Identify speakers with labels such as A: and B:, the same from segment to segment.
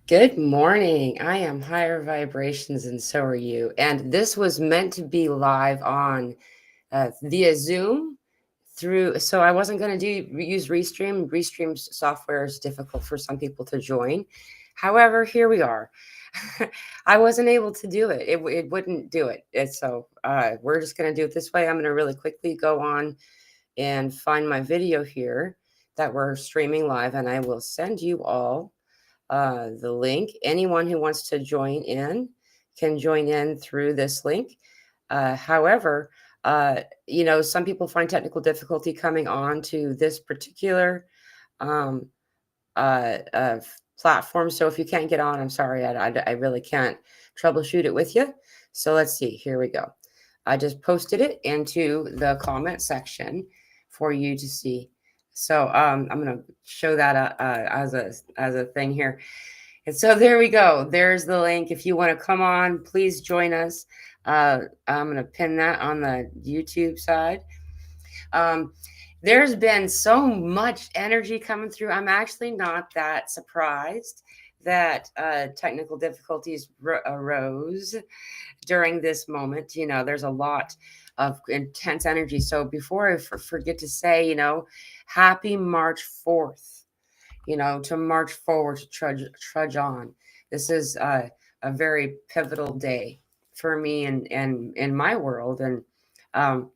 A: Good morning. I am higher vibrations, and so are you. And this was meant to be live on via Zoom through. So I wasn't going to use Restream. Restream software is difficult for some people to join. However, here we are. I wasn't able to do it. It wouldn't do it. So we're just going to do it this way. I'm going to really quickly go on and find my video here that we're streaming live, and I will send you all the link. Anyone who wants to join in can join in through this link. However, some people find technical difficulty coming on to this particular um, uh, uh, platform. So if you can't get on, I'm sorry, I really can't troubleshoot it with you. So let's see. Here we go. I just posted it into the comment section for you to see. So I'm going to show that as a thing here. And so there we go. There's the link. If you want to come on, please join us. I'm going to pin that on the YouTube side. Um, there's been so much energy coming through. I'm actually not that surprised that technical difficulties arose during this moment. There's a lot of intense energy. So before I forget to say, happy March 4th, to march forward, to trudge on. This is a very pivotal day for me and in my world. And um,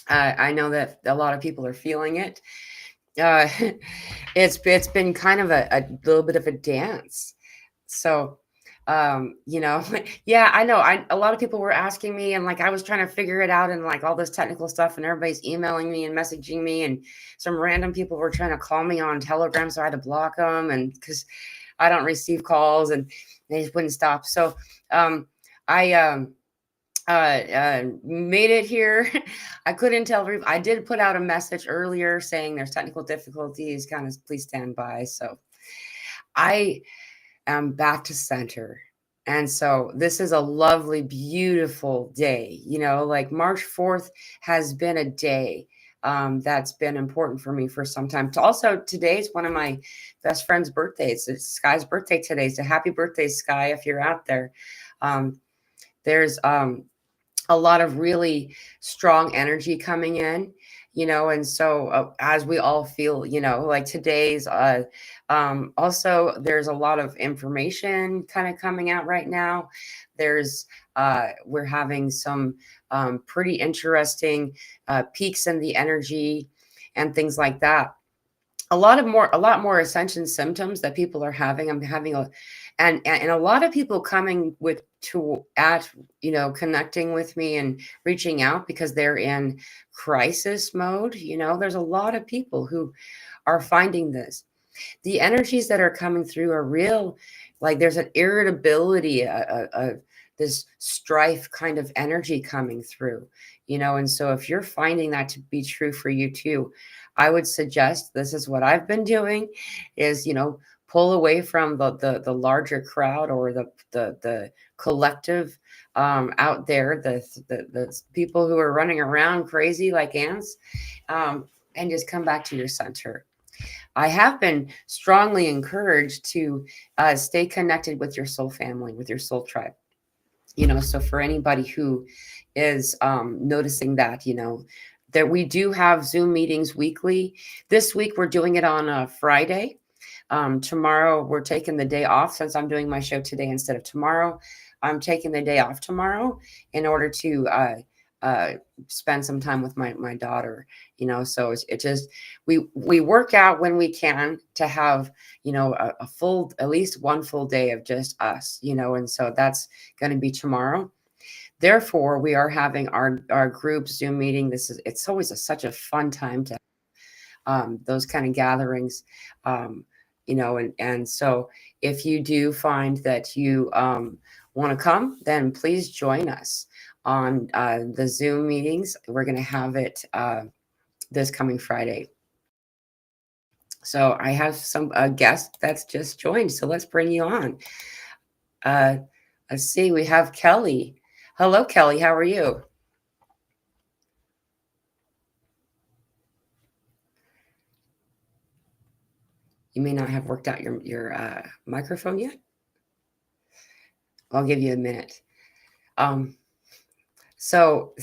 A: I know that a lot of people are feeling it. Uh, it's been kind of a little bit of a dance. So, yeah, I know. A lot of people were asking me, and like I was trying to figure it out, and like all this technical stuff, and everybody's emailing me and messaging me, and some random people were trying to call me on Telegram, so I had to block them, and because I don't receive calls, and they just wouldn't stop. So, um, I made it here. I couldn't tell. I did put out a message earlier saying there's technical difficulties. Kind of, please stand by. So I am back to center. And so this is a lovely, beautiful day. Like March 4th has been a day that's been important for me for some time. Also, today is one of my best friend's birthdays. It's Sky's birthday today. So happy birthday, Sky, if you're out there. There's a lot of really strong energy coming in, and so as we all feel, like today's also there's a lot of information kind of coming out right now. There's we're having some pretty interesting peaks in the energy and things like that. A lot more ascension symptoms that people are having. I'm having and a lot of people coming with to at connecting with me and reaching out because they're in crisis mode. There's a lot of people who are finding this. The energies that are coming through are real. Like there's an irritability, this strife kind of energy coming through, and so if you're finding that to be true for you too, I would suggest, this is what I've been doing, is pull away from the larger crowd, or the collective out there, the people who are running around crazy like ants, and just come back to your center. I have been strongly encouraged to stay connected with your soul family, with your soul tribe. So for anybody who is noticing that, that we do have Zoom meetings weekly. This week we're doing it on a Friday. Tomorrow we're taking the day off, since I'm doing my show today instead of tomorrow. I'm taking the day off tomorrow in order to uh, spend some time with my daughter. So it just, we work out when we can to have a full, at least one full day of just us. And so that's going to be tomorrow. Therefore, we are having our group Zoom meeting. It's always such a fun time to those kind of gatherings. And so if you do find that you want to come, then please join us on the Zoom meetings. We're going to have it this coming Friday. So I have some guest that's just joined. So let's bring you on. Uh, let's see. We have Kelly. Hello, Kelly. How are you? You may not have worked out your microphone yet. I'll give you a minute. So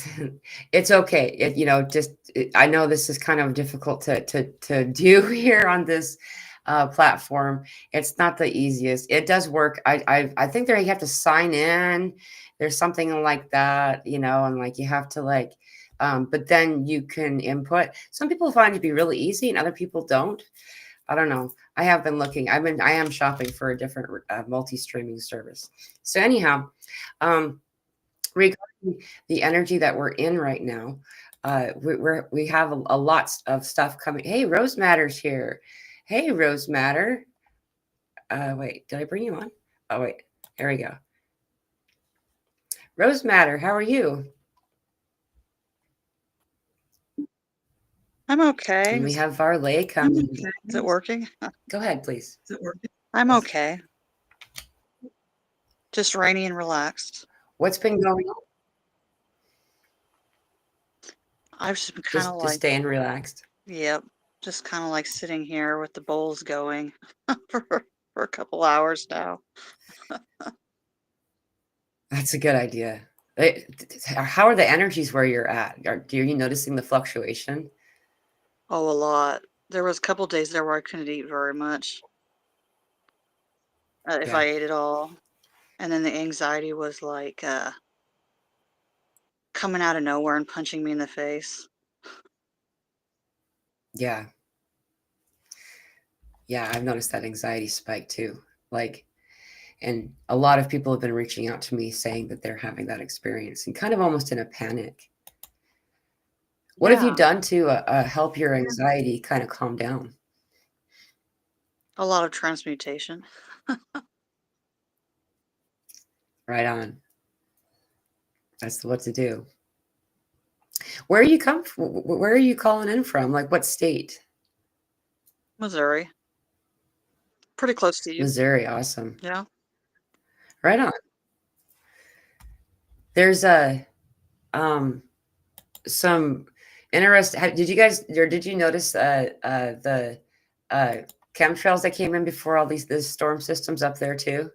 A: it's okay. I know this is kind of difficult to do here on this platform. It's not the easiest. It does work. I think there you have to sign in. There's something like that, and like you have to like, but then you can input. Some people find it to be really easy, and other people don't. I don't know. I have been looking. I am shopping for a different multi-streaming service. So anyhow, regarding the energy that we're in right now, we have a lot of stuff coming. Hey, Rose Matter's here. Hey, Rose Matter. Wait, did I bring you on? Oh wait, here we go. Rose Matter, how are you?
B: I'm okay.
A: And we have Varley coming.
B: Okay. Is it working?
A: Go ahead, please.
B: Is it working? I'm okay. Just rainy and relaxed.
A: What's been going on?
B: I've just been kind of
A: Just
B: like
A: staying relaxed.
B: Yep. Just kind of like sitting here with the bowls going for a couple hours now.
A: That's a good idea. How are the energies where you're at? Are you noticing the fluctuation?
B: Oh, a lot. There was a couple days there where I couldn't eat very much. If
A: Yeah.
B: I ate at all. And then the anxiety was like coming out of nowhere and punching me in the face.
A: Yeah. Yeah, I've noticed that anxiety spike too. Like, and a lot of people have been reaching out to me saying that they're having that experience and kind of almost in a panic. What have you done to help your anxiety kind of calm down?
B: A lot of transmutation.
A: Right on. That's what to do. Where are you Where are you calling in from? Like what state?
B: Missouri. Pretty close to you.
A: Missouri. Awesome.
B: Yeah.
A: Right on. There's some interesting. Did you guys or did you notice the chemtrails that came in before all these storm systems up there too?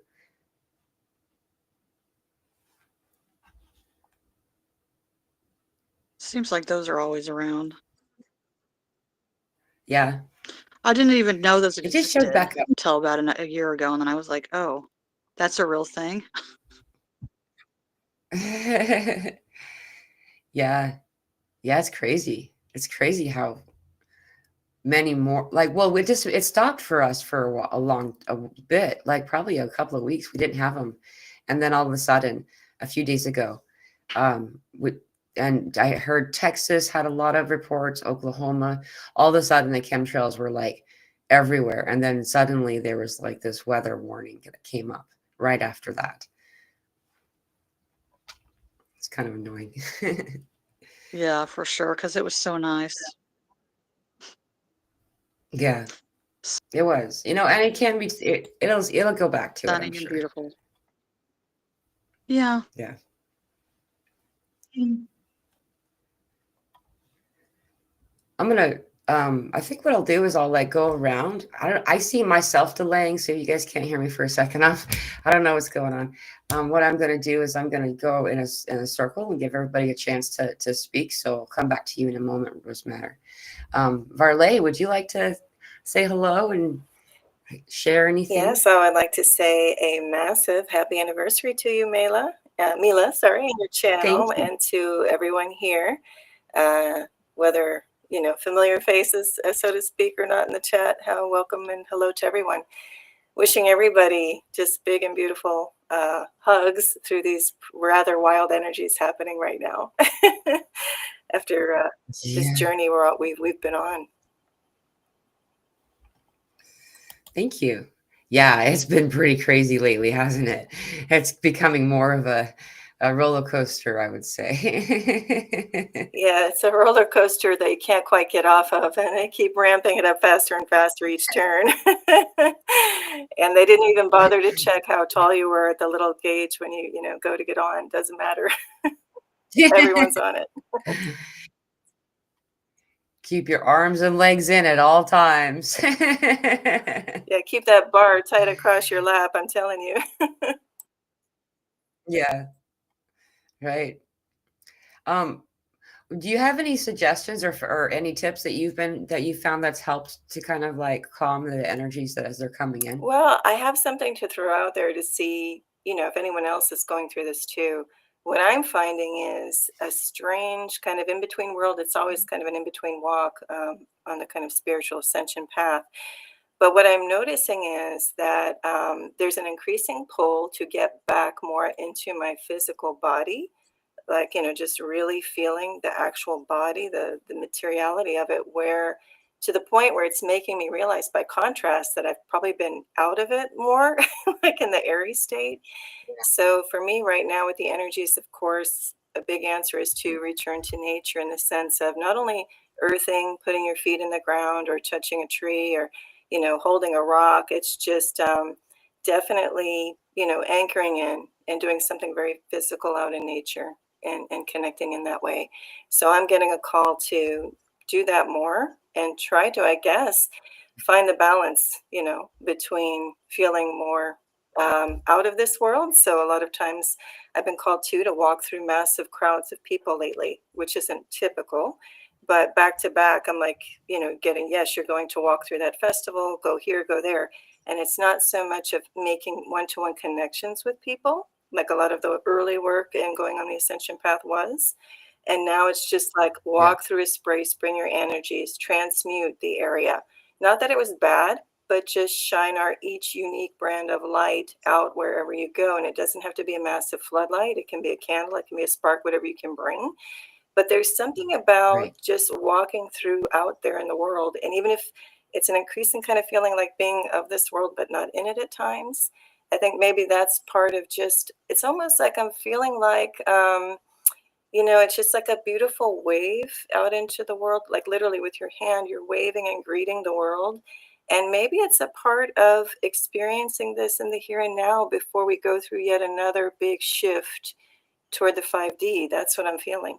B: Seems like those are always around.
A: Yeah.
B: I didn't even know those
A: It just showed back up
B: until about a year ago, and then I was like, oh, that's a real thing.
A: Yeah. Yeah, it's crazy. It's crazy how many more well it stopped for us for a bit, like probably a couple of weeks. We didn't have them. And then all of a sudden, a few days ago, and I heard Texas had a lot of reports, Oklahoma, all of a sudden the chemtrails were like everywhere. And then suddenly there was like this weather warning that came up right after that. It's kind of annoying.
B: Yeah, for sure, because it was so nice.
A: Yeah, it was, and it can be, it'll go back to it, I'm
B: Stunning and
A: sure.
B: beautiful. Yeah.
A: Yeah. I'm gonna I think what I'll do is I'll like go around. I see myself delaying, so you guys can't hear me for a second. I don't know what's going on. What I'm gonna do is I'm gonna go in a circle and give everybody a chance to speak. So I'll come back to you in a moment, Rose Matter. Varley, would you like to say hello and share anything?
C: Yes, I would like to say a massive happy anniversary to you, Mila, sorry, and your channel,
A: Thank you.
C: and to everyone here, whether familiar faces, so to speak, or not in the chat. How welcome and hello to everyone. Wishing everybody just big and beautiful hugs through these rather wild energies happening right now after this journey we've been on.
A: Thank you. Yeah, it's been pretty crazy lately, hasn't it? It's becoming more of a roller coaster, I would say.
C: Yeah, it's a roller coaster that you can't quite get off of, and they keep ramping it up faster and faster each turn. And they didn't even bother to check how tall you were at the little gauge when you go to get on. Doesn't matter. Everyone's on it.
A: Keep your arms and legs in at all times.
C: Yeah, keep that bar tight across your lap, I'm telling you.
A: Yeah, right. Um, do you have any suggestions or any tips that you found that's helped to kind of like calm the energies that as they're coming in?
C: Well, I have something to throw out there to see, if anyone else is going through this too. What I'm finding is a strange kind of in between world. It's always kind of an in between walk on the kind of spiritual ascension path. But what I'm noticing is that there's an increasing pull to get back more into my physical body, like, just really feeling the actual body, the materiality of it, where to the point where it's making me realize by contrast that I've probably been out of it more, like in the airy state. So for me right now with the energies, of course, a big answer is to return to nature in the sense of not only earthing, putting your feet in the ground or touching a tree or, holding a rock. It's just definitely, anchoring in and doing something very physical out in nature and connecting in that way. So I'm getting a call to do that more and try to, I guess, find the balance, between feeling more out of this world. So a lot of times I've been called to walk through massive crowds of people lately, which isn't typical. But back to back, I'm like, getting, yes, you're going to walk through that festival, go here, go there. And it's not so much of making one-to-one connections with people, like a lot of the early work and going on the ascension path was. And now it's just like
A: Yeah.
C: walk through a space, bring your energies, transmute the area. Not that it was bad, but just shine our each unique brand of light out wherever you go. And it doesn't have to be a massive floodlight. It can be a candle, it can be a spark, whatever you can bring. But there's something about
A: Right.
C: just walking through out there in the world. And even if it's an increasing kind of feeling like being of this world, but not in it at times, I think maybe that's part of just, it's almost like I'm feeling like, it's just like a beautiful wave out into the world, like literally with your hand, you're waving and greeting the world. And maybe it's a part of experiencing this in the here and now before we go through yet another big shift toward the 5D. That's what I'm feeling.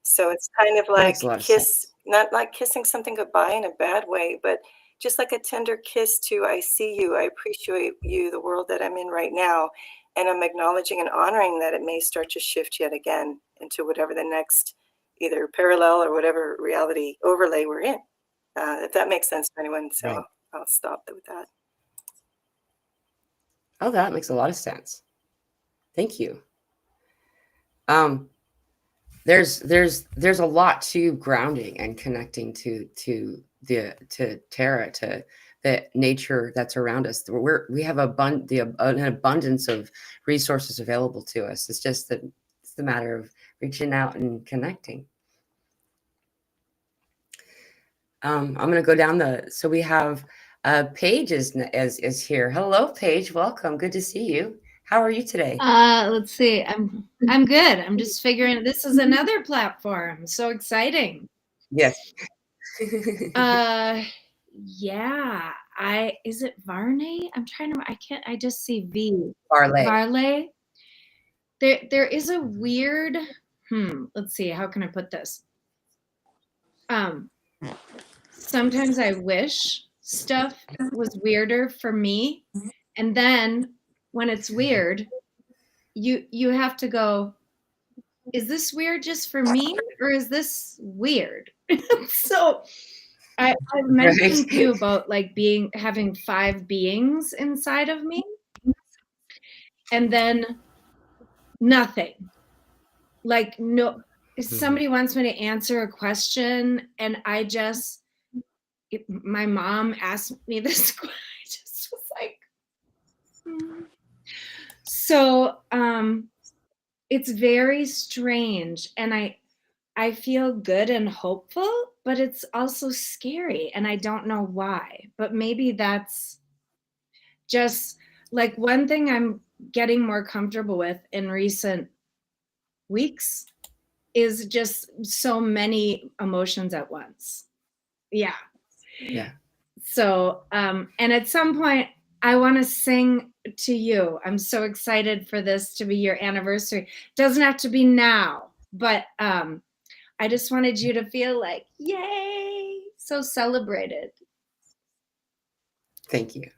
C: So it's kind of
A: That
C: like
A: makes a lot of sense.
C: not like kissing something goodbye in a bad way, but just like a tender kiss to, I see you, I appreciate you, the world that I'm in right now. And I'm acknowledging and honoring that it may start to shift yet again into whatever the next either parallel or whatever reality overlay we're in. If that makes sense to anyone. So
A: Right.
C: I'll stop with that.
A: Oh, that makes a lot of sense. Thank you. There's a lot to grounding and connecting to Terra, to the nature that's around us. We have an abundance of resources available to us. It's just that it's the matter of reaching out and connecting. I'm going to go down so we have Paige is here. Hello, Paige. Welcome. Good to see you. How are you today?
D: Let's see. I'm good. I'm just figuring this is another platform. So exciting.
A: Yes.
D: Yeah. Is it Varney? I just see V.
A: Varley.
D: Varley. There is a weird, let's see, how can I put this? Sometimes I wish stuff was weirder for me. And then when it's weird, you have to go, is this weird just for me or is this weird? So I mentioned to you about like having 5 beings inside of me and then nothing. Like no, somebody wants me to answer a question and my mom asked me this question. I just was like, So it's very strange. And I feel good and hopeful, but it's also scary. And I don't know why. But maybe that's just like one thing I'm getting more comfortable with in recent weeks is just so many emotions at once. Yeah.
A: Yeah.
D: So, and at some point, I want to sing to you. I'm so excited for this to be your anniversary. Doesn't have to be now, but I just wanted you to feel like, yay, so celebrated.
A: Thank you.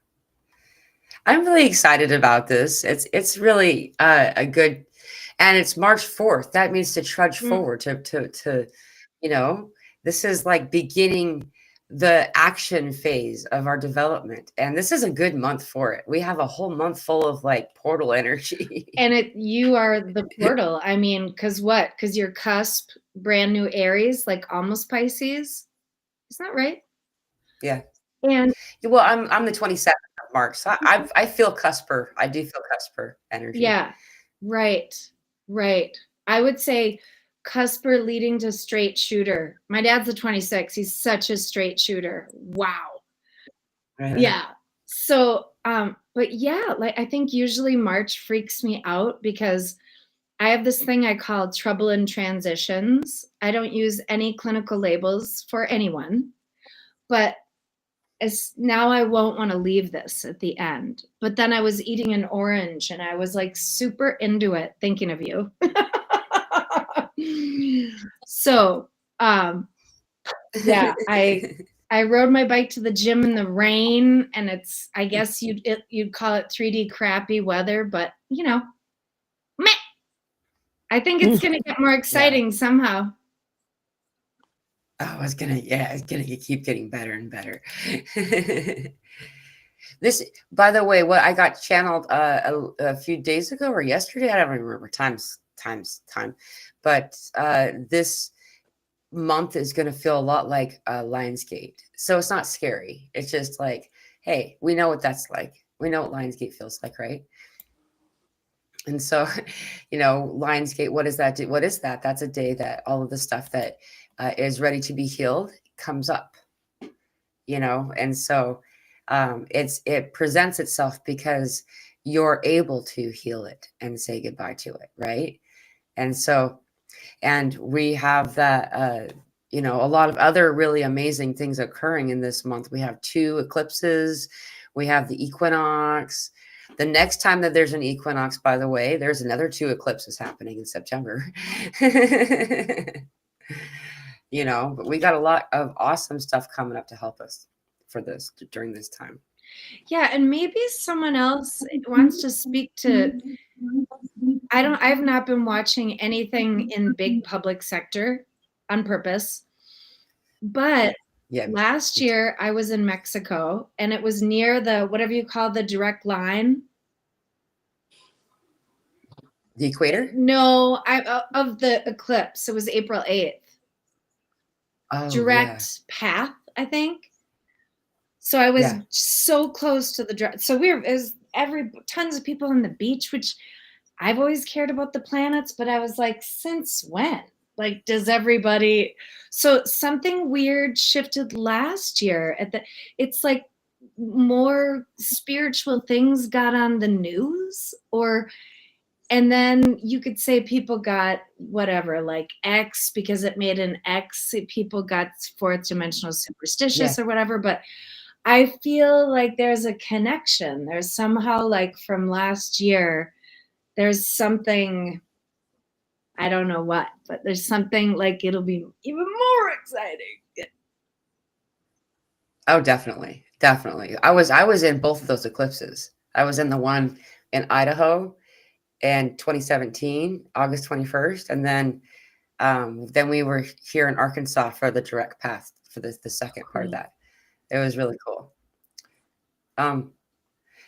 A: I'm really excited about this. It's really a good, and it's March 4th. That means to trudge forward to, you know, this is like beginning the action phase of our development. And this is a good month for it. We have a whole month full of like portal energy.
D: And you are the portal. I mean, because what? Because you're cusp, brand new Aries, like almost Pisces. Isn't that right?
A: Yeah.
D: And
A: Well, I'm the 27th of March, so I feel cusper. I do feel cusper energy.
D: yeah, right. I would say cusper leading to straight shooter. My dad's a 26. He's such a straight shooter. Wow. Yeah. So, but yeah, like I think usually March freaks me out because I have this thing I call trouble in transitions. I don't use any clinical labels for anyone, but as now I won't want to leave this at the end. But then I was eating an orange and I was like super into it, thinking of you. So, yeah, I rode my bike to the gym in the rain, and it's, I guess you'd call it 3D crappy weather, but you know, meh. I think it's gonna get more exciting somehow.
A: Oh, it's gonna keep getting better and better. This, by the way, what I got channeled a few days ago or yesterday, I don't even remember time, but this month is going to feel a lot like Lionsgate. So it's not scary. It's just like, hey, we know what that's like. We know what Lionsgate feels like, right? And so, you know, Lionsgate, what does that do? What is that? That's a day that all of the stuff that is ready to be healed comes up, you know? And so it presents itself because you're able to heal it and say goodbye to it, right? And so, and we have that, you know, a lot of other really amazing things occurring in this month. We have 2 eclipses. We have the equinox. The next time that there's an equinox, by the way, there's another 2 eclipses happening in September. You know, but we got a lot of awesome stuff coming up to help us for this during this time.
D: Yeah, and maybe someone else wants to speak to. I have not been watching anything in big public sector on purpose. But last year I was in Mexico and it was near the, whatever you call the direct line.
A: The equator?
D: No, of the eclipse. It was April 8th.
A: Oh,
D: direct path, I think. So I was so close to the so there's tons of people on the beach, which I've always cared about the planets, but I was like, since when? Like, does everybody? So something weird shifted last year it's like more spiritual things got on the news, and then you could say people got whatever, like X, because it made an X, people got 4th dimensional superstitious or whatever. But I feel like there's a connection. There's somehow, like from last year, there's something, I don't know what, but there's something like it'll be even more exciting.
A: Oh, definitely. Definitely. I was in both of those eclipses. I was in the one in Idaho in 2017, August 21st. And then we were here in Arkansas for the direct path for the second part of that. It was really cool.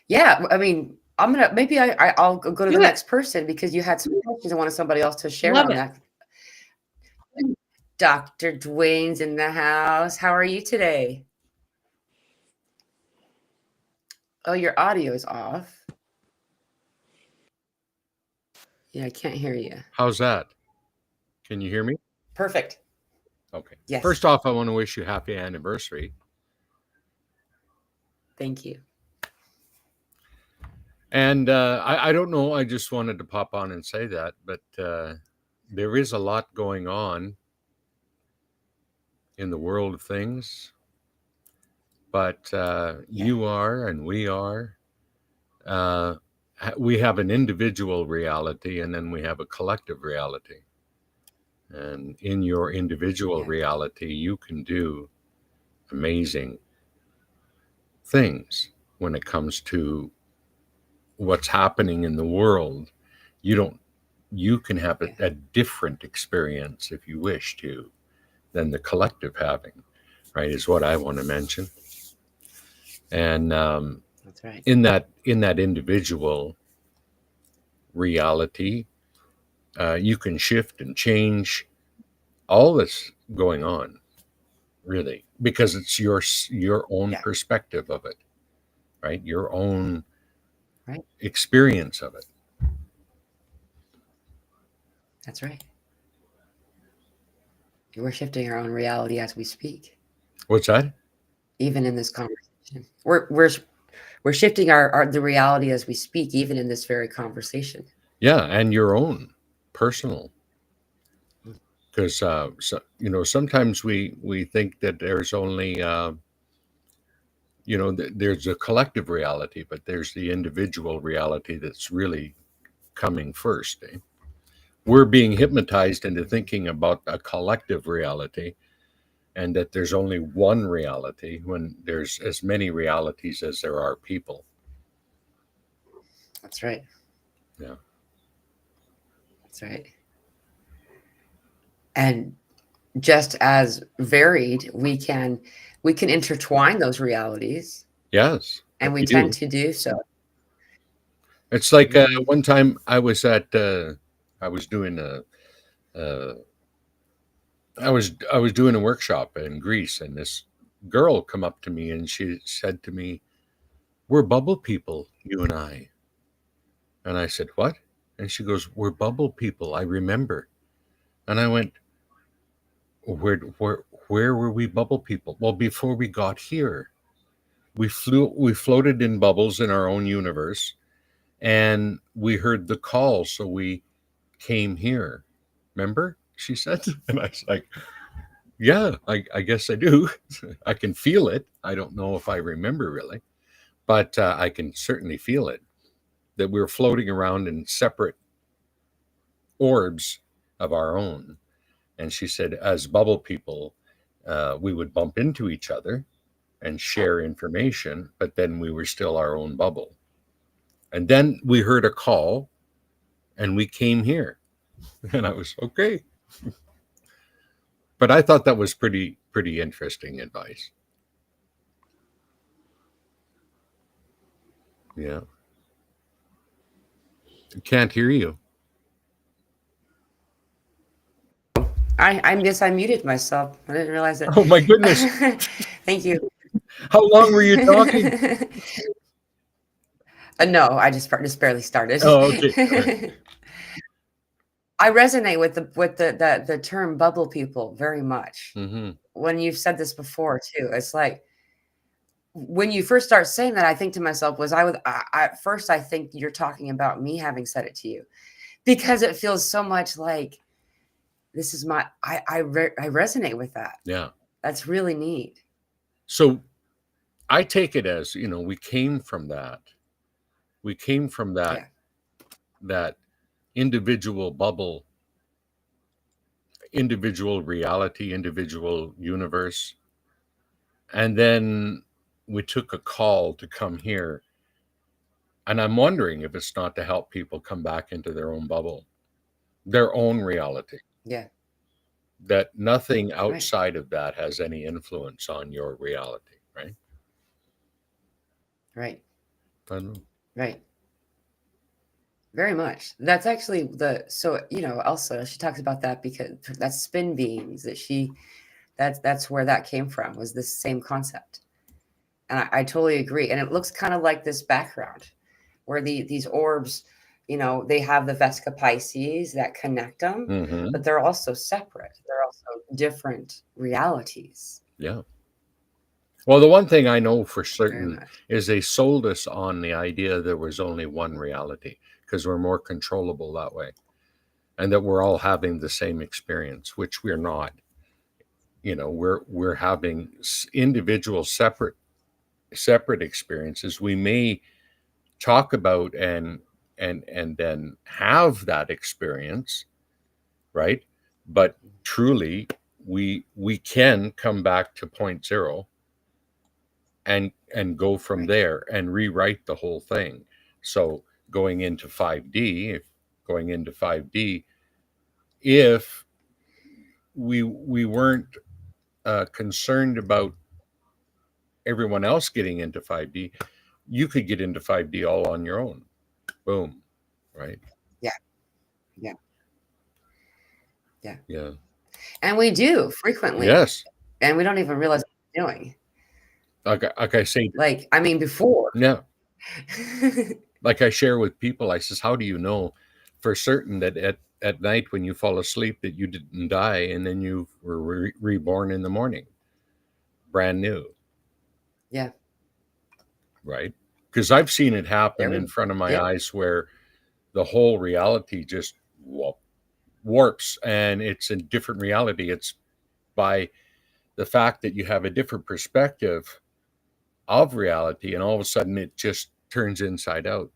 A: Yeah, I mean, I'll go to the next person because you had some questions. I wanted somebody else to share on that. Dr. Dwayne's in the house. How are you today? Oh, your audio is off. Yeah, I can't hear you.
E: How's that? Can you hear me?
A: Perfect.
E: Okay.
A: Yes.
E: First off, I want to wish you happy anniversary.
A: Thank you.
E: And I don't know. I just wanted to pop on and say that, but there is a lot going on in the world of things. But you are, and we are. We have an individual reality, and then we have a collective reality. And in your individual
A: Yeah.
E: reality, you can do amazing things when it comes to what's happening in the world. You can have
A: Yeah.
E: a different experience if you wish to than the collective having, right? Is what I want to mention. And
A: That's right.
E: in that individual reality, you can shift and change all that's going on, really, because it's your own
A: Yeah.
E: perspective of it, right? Your own
A: Right.
E: experience of it.
A: That's right. We're shifting our own reality as we speak,
E: What's that?
A: even in this conversation. We're shifting our the reality as we speak, even in this very conversation.
E: Yeah, and your own personal, because sometimes we think that there's only there's a collective reality, but there's the individual reality that's really coming first. Eh? We're being hypnotized into thinking about a collective reality, and that there's only one reality when there's as many realities as there are people.
A: That's right.
E: Yeah.
A: That's right. And just as varied, we can intertwine those realities,
E: Yes,
A: and we
E: we
A: tend
E: do.
A: to do so.
E: It's like
A: Mhm.
E: one time I was doing uh, I was doing a workshop in Greece, and this girl come up to me and she said to me, "We're bubble people, you and I." And I said, "What?" And she goes, "We're bubble people. I remember." And I went, "Where were we bubble people?" Well, before we got here, we floated in bubbles in our own universe, and we heard the call, so we came here. Remember? She said, and I was like, "Yeah, I guess I do. I can feel it. I don't know if I remember really, but I can certainly feel it that we're floating around in separate orbs of our own." And she said, as bubble people, we would bump into each other and share information, but then we were still our own bubble. And then we heard a call and we came here. And I was okay. But I thought that was pretty interesting advice. Yeah. Can't hear you.
A: I guess I muted myself. I didn't realize it.
E: Oh my goodness.
A: Thank you.
E: How long were you talking?
A: No, I just barely started.
E: Oh, okay. All right.
A: I resonate with the term bubble people very much.
E: Mm-hmm.
A: When you've said this before too, it's like when you first start saying that, I think to myself, at first I think you're talking about me having said it to you, because it feels so much like this is my I resonate with that.
E: Yeah.
A: That's really neat.
E: So I take it as, we came from that. We came from
A: Yeah.
E: that individual bubble, individual reality, individual universe. And then we took a call to come here. And I'm wondering if it's not to help people come back into their own bubble, their own reality,
A: Yeah.
E: that nothing
A: Right.
E: outside of that has any influence on your reality, right?
A: Right.
E: I don't know.
A: Right. Very much. That's actually also she talks about that because that's spin beings that's where that came from, was this same concept. And I totally agree. And it looks kind of like this background where these orbs, they have the Vesica Pisces that connect them,
E: Mm-hmm.
A: but they're also separate. They're also different realities.
E: Yeah. Well, the one thing I know for
A: Very
E: certain
A: much.
E: is they sold us on the idea there was only one reality because we're more controllable that way, and that we're all having the same experience, which we're not. We're having individual separate experiences. We may talk about and then have that experience, right? but truly we can come back to point zero and go from there and rewrite the whole thing. So going into 5D, if we weren't concerned about everyone else getting into 5D, you could get into 5D all on your own. Boom. Right.
A: Yeah. Yeah. Yeah.
E: Yeah.
A: And we do frequently.
E: Yes.
A: And we don't even realize what we're doing.
E: Like I say,
A: Like, I mean, before.
E: yeah. Like I share with people, I says, how do you know for certain that at night when you fall asleep that you didn't die and then you were reborn in the morning, brand new?
A: Yeah.
E: Right. Because I've seen it happen
A: There
E: in
A: we-
E: front of my
A: yeah.
E: eyes where the whole reality just warps and it's a different reality. It's by the fact that you have a different perspective of reality, and all of a sudden it just turns inside out.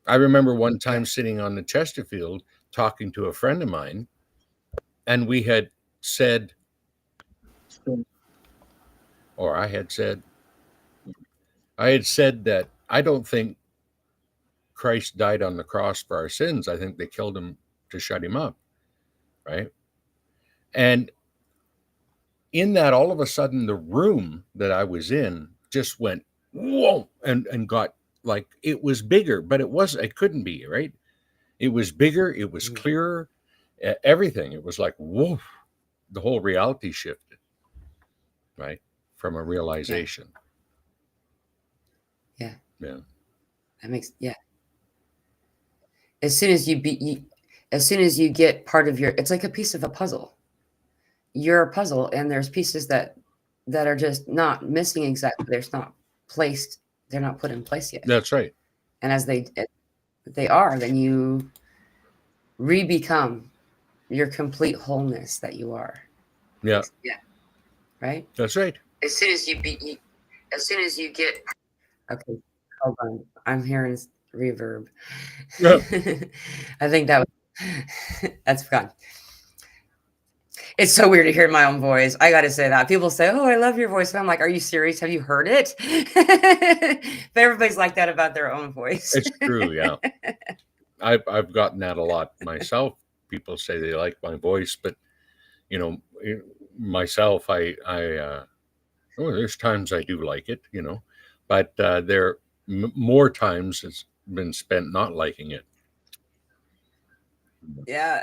E: I remember one time sitting on the Chesterfield talking to a friend of mine, and we had said, or I had said that I don't think Christ died on the cross for our sins. I think they killed him to shut him up. Right. And in that, all of a sudden, the room that I was in just went, whoa, and got like, it was bigger, but it couldn't be, right? It was bigger. It was clearer, everything. It was like, whoa, the whole reality shifted, right? From a realization.
A: Yeah.
E: Yeah.
A: That makes, yeah. As soon as you get part of your, it's like a piece of a puzzle. You're a puzzle, and there's pieces that are just not missing exactly. There's not placed. They're not put in place yet.
E: That's right.
A: And as they are, then you re-become your complete wholeness that you are.
E: Yeah.
A: Yeah. Right?
E: That's right.
A: As soon as you get, okay, hold on. I'm hearing reverb.
E: Yeah.
A: I think that's fun. It's so weird to hear my own voice. I got to say that. People say, "Oh, I love your voice." And I'm like, "Are you serious? Have you heard it?" But everybody's like that about their own voice.
E: It's true. Yeah. I've gotten that a lot myself. People say they like my voice, but myself, there's times I do like it, but there more times it's been spent not liking it.
A: Yeah.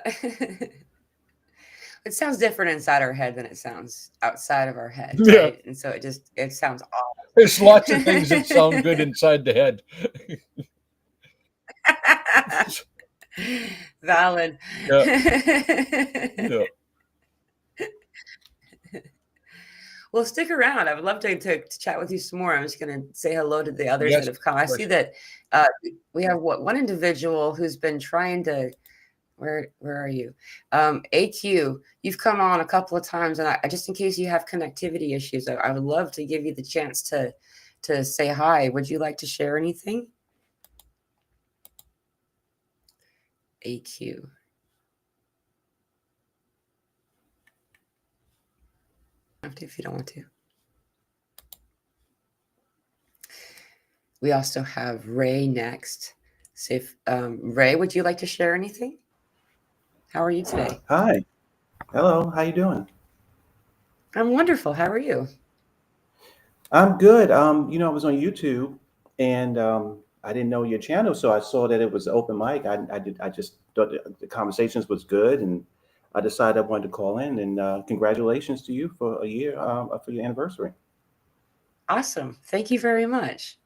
A: It sounds different inside our head than it sounds outside of our head,
E: Yeah.
A: right? And so it sounds awful.
E: There's lots of things that sound good inside the head.
A: Valid.
E: Yeah.
A: Well, stick around. I would love to chat with you some more. I'm just going to say hello to the others
E: Yes,
A: that have come. I see that we have one individual who's been trying to. Where are you? AQ, you've come on a couple of times, and I just in case you have connectivity issues, I would love to give you the chance to say hi. Would you like to share anything? AQ. If you don't want to. We also have Ray next. So if, Ray, would you like to share anything? How are you today?
F: Hi. Hello. How you doing?
A: I'm wonderful. How are you?
F: I'm good. I was on YouTube and I didn't know your channel, so I saw that it was open mic. I just thought the conversations was good, and I decided I wanted to call in. And congratulations to you for a year for your anniversary.
A: Awesome. Thank you very much.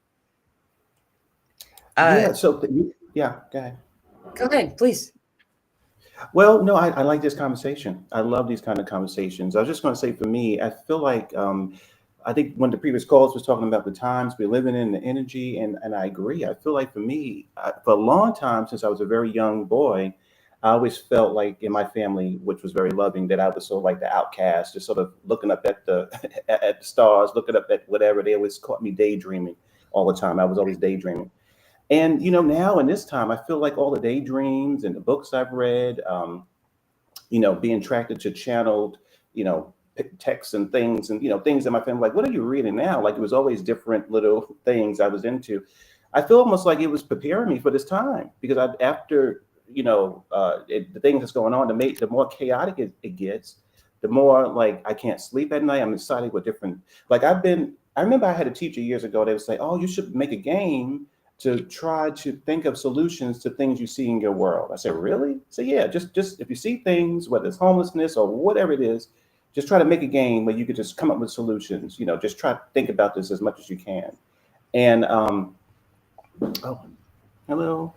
F: Yeah. So go ahead.
A: Go ahead, please.
F: Well, no, I like this conversation. I love these kind of conversations. I was just going to say, for me, I feel like I think one of the previous calls was talking about the times we're living in, the energy, and I agree. I feel like for me, for a long time, since I was a very young boy, I always felt like in my family, which was very loving, that I was sort of like the outcast, just sort of looking up at the at the stars, looking up at whatever. They always caught me daydreaming all the time. I was always daydreaming. And now in this time, I feel like all the daydreams and the books I've read, being attracted to channeled, texts and things, and things that my family like, what are you reading now? Like, it was always different little things I was into. I feel almost like it was preparing me for this time, because after the things that's going on, the more chaotic it gets, the more like I can't sleep at night. I'm excited with different, like I remember I had a teacher years ago. They would say, oh, you should make a game to try to think of solutions to things you see in your world. I said, really? So yeah, just if you see things, whether it's homelessness or whatever it is, just try to make a game where you could just come up with solutions. Just try to think about this as much as you can. And oh, hello.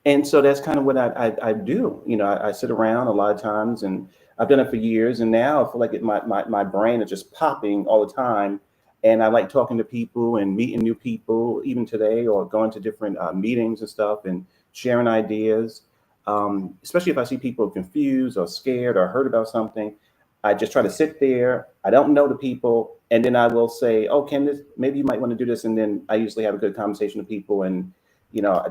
F: And so that's kind of what I do. I sit around a lot of times, and I've done it for years. And now I feel like my brain is just popping all the time. And I like talking to people and meeting new people, even today, or going to different meetings and stuff, and sharing ideas. Especially if I see people confused or scared or hurt about something, I just try to sit there. I don't know the people, and then I will say, "Oh, maybe you might want to do this." And then I usually have a good conversation with people, and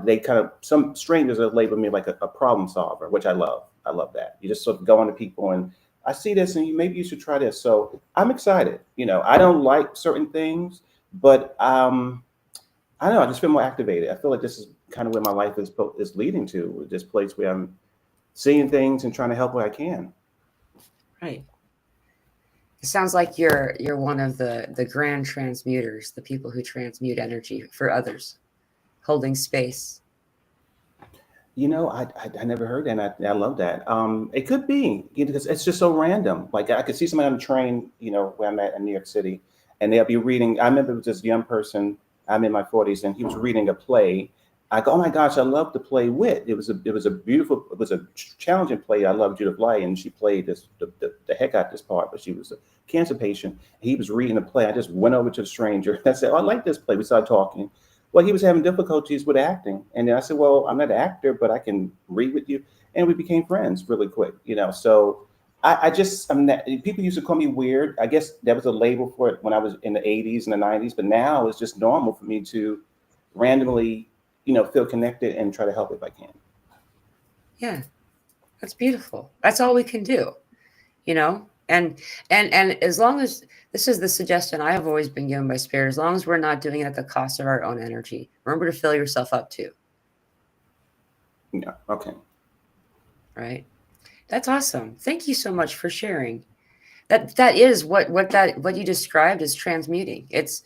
F: they kind of, some strangers have labeled me like a problem solver, which I love. I love that. You just sort of go on to people and I see this, and maybe you should try this. So I'm excited. I don't like certain things, but I don't know. I just feel more activated. I feel like this is kind of where my life is leading to, this place where I'm seeing things and trying to help where I can.
A: Right. It sounds like you're one of the grand transmuters, the people who transmute energy for others, holding space.
F: I never heard that, and I love that. It could be, because it's just so random. Like, I could see somebody on the train, where I'm at in New York City, and they'll be reading. I remember this young person, I'm in my 40s, and he was reading a play. I go, oh my gosh, I love the play Wit. It was a challenging play. I love Judith Light, and she played the heck out this part, but she was a cancer patient. He was reading the play. I just went over to the stranger. I said, oh, I like this play. We started talking. Well, he was having difficulties with acting. And then I said, well, I'm not an actor, but I can read with you. And we became friends really quick, So people used to call me weird. I guess that was a label for it when I was in the 80s and the 90s. But now it's just normal for me to randomly, feel connected and try to help if I can.
A: Yeah, that's beautiful. That's all we can do, And as long as, this is the suggestion I have always been given by Spirit, as long as we're not doing it at the cost of our own energy, remember to fill yourself up too.
F: Yeah. Okay.
A: Right. That's awesome. Thank you so much for sharing. That is what you described as transmuting. It's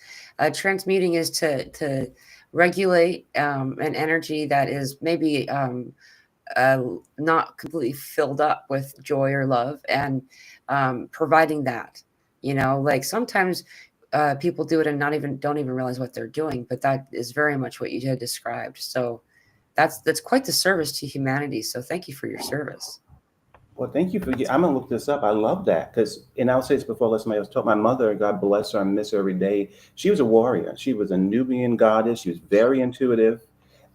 A: transmuting is to regulate an energy that is maybe not completely filled up with joy or love, and providing that, like sometimes people do it and don't even realize what they're doing, but that is very much what you had described. So that's quite the service to humanity. So thank you for your service.
F: Well, thank you I'm gonna look this up. I love that, and I'll say this before I let somebody else talk. My mother, God bless her, I miss her every day. She was a warrior. She was a Nubian goddess. She was very intuitive,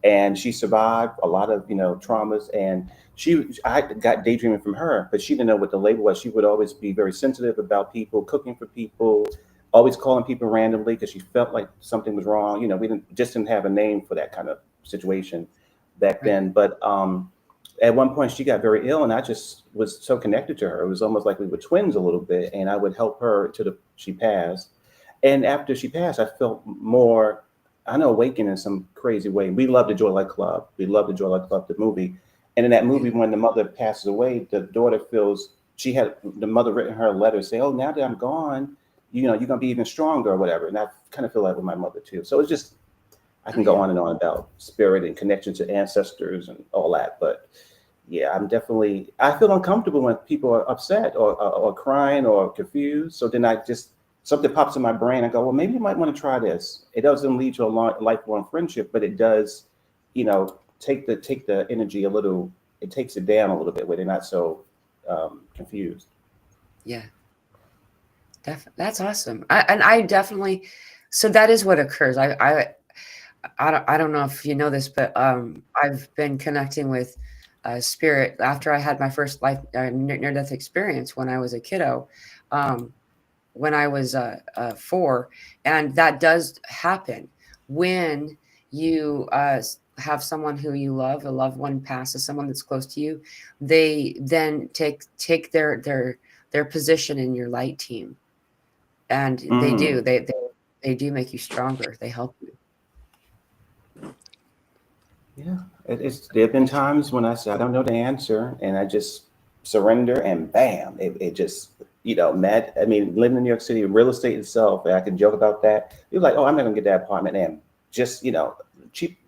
F: and she survived a lot of traumas. And I got daydreaming from her, but she didn't know what the label was. She would always be very sensitive about people, cooking for people, always calling people randomly because she felt like something was wrong. We didn't have a name for that kind of situation back then. But at one point she got very ill, and I just was so connected to her. It was almost like we were twins a little bit, and I would help her she passed. And after she passed, I felt more, awakened in some crazy way. We loved the Joy Luck Club. We loved the Joy Luck Club, the movie. And in that movie, when the mother passes away, the daughter feels, she had the mother written her a letter say, oh, now that I'm gone, you're going to be even stronger or whatever. And I kind of feel that with my mother too. So it's just, I can go on and on about spirit and connection to ancestors and all that. But yeah, I feel uncomfortable when people are upset or crying or confused. So then something pops in my brain. I go, well, maybe you might want to try this. It doesn't lead to a lifelong friendship, but it does, take the energy a little, it takes it down a little bit where they're not so confused.
A: Yeah. That's awesome. I definitely, so that is what occurs. I don't know if you know this, but I've been connecting with spirit after I had my first life near-death experience when I was a kiddo, when I was 4, and that does happen when you have someone who you love, a loved one passes, someone that's close to you, they then take their position in your light team, and they do
F: Mm.
A: they do make you stronger. They help you.
F: Yeah, there have been times when I say I don't know the answer, and I just surrender, and bam, it just mad. I mean, living in New York City, real estate itself, and I can joke about that. You're like, oh, I'm not gonna get that apartment, and just cheap,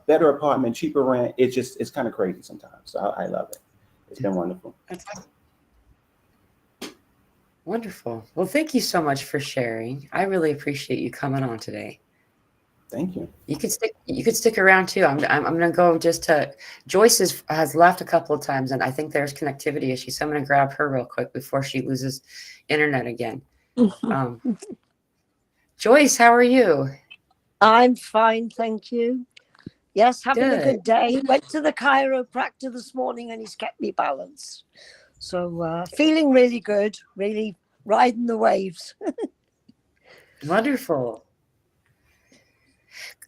F: better apartment, cheaper rent. It's kind of crazy sometimes. So I love it. It's been wonderful.
A: That's wonderful. Well, thank you so much for sharing. I really appreciate you coming on today.
F: Thank you.
A: You could stick around too. I'm gonna go just to Joyce has left a couple of times, and I think there's connectivity issues. So I'm gonna grab her real quick before she loses internet again. Joyce, how are you?
G: I'm fine, thank you. Yes, having a
A: Good.
G: good day. Went to the chiropractor this morning and he's kept me balanced. So feeling really good, really riding the waves.
A: Wonderful.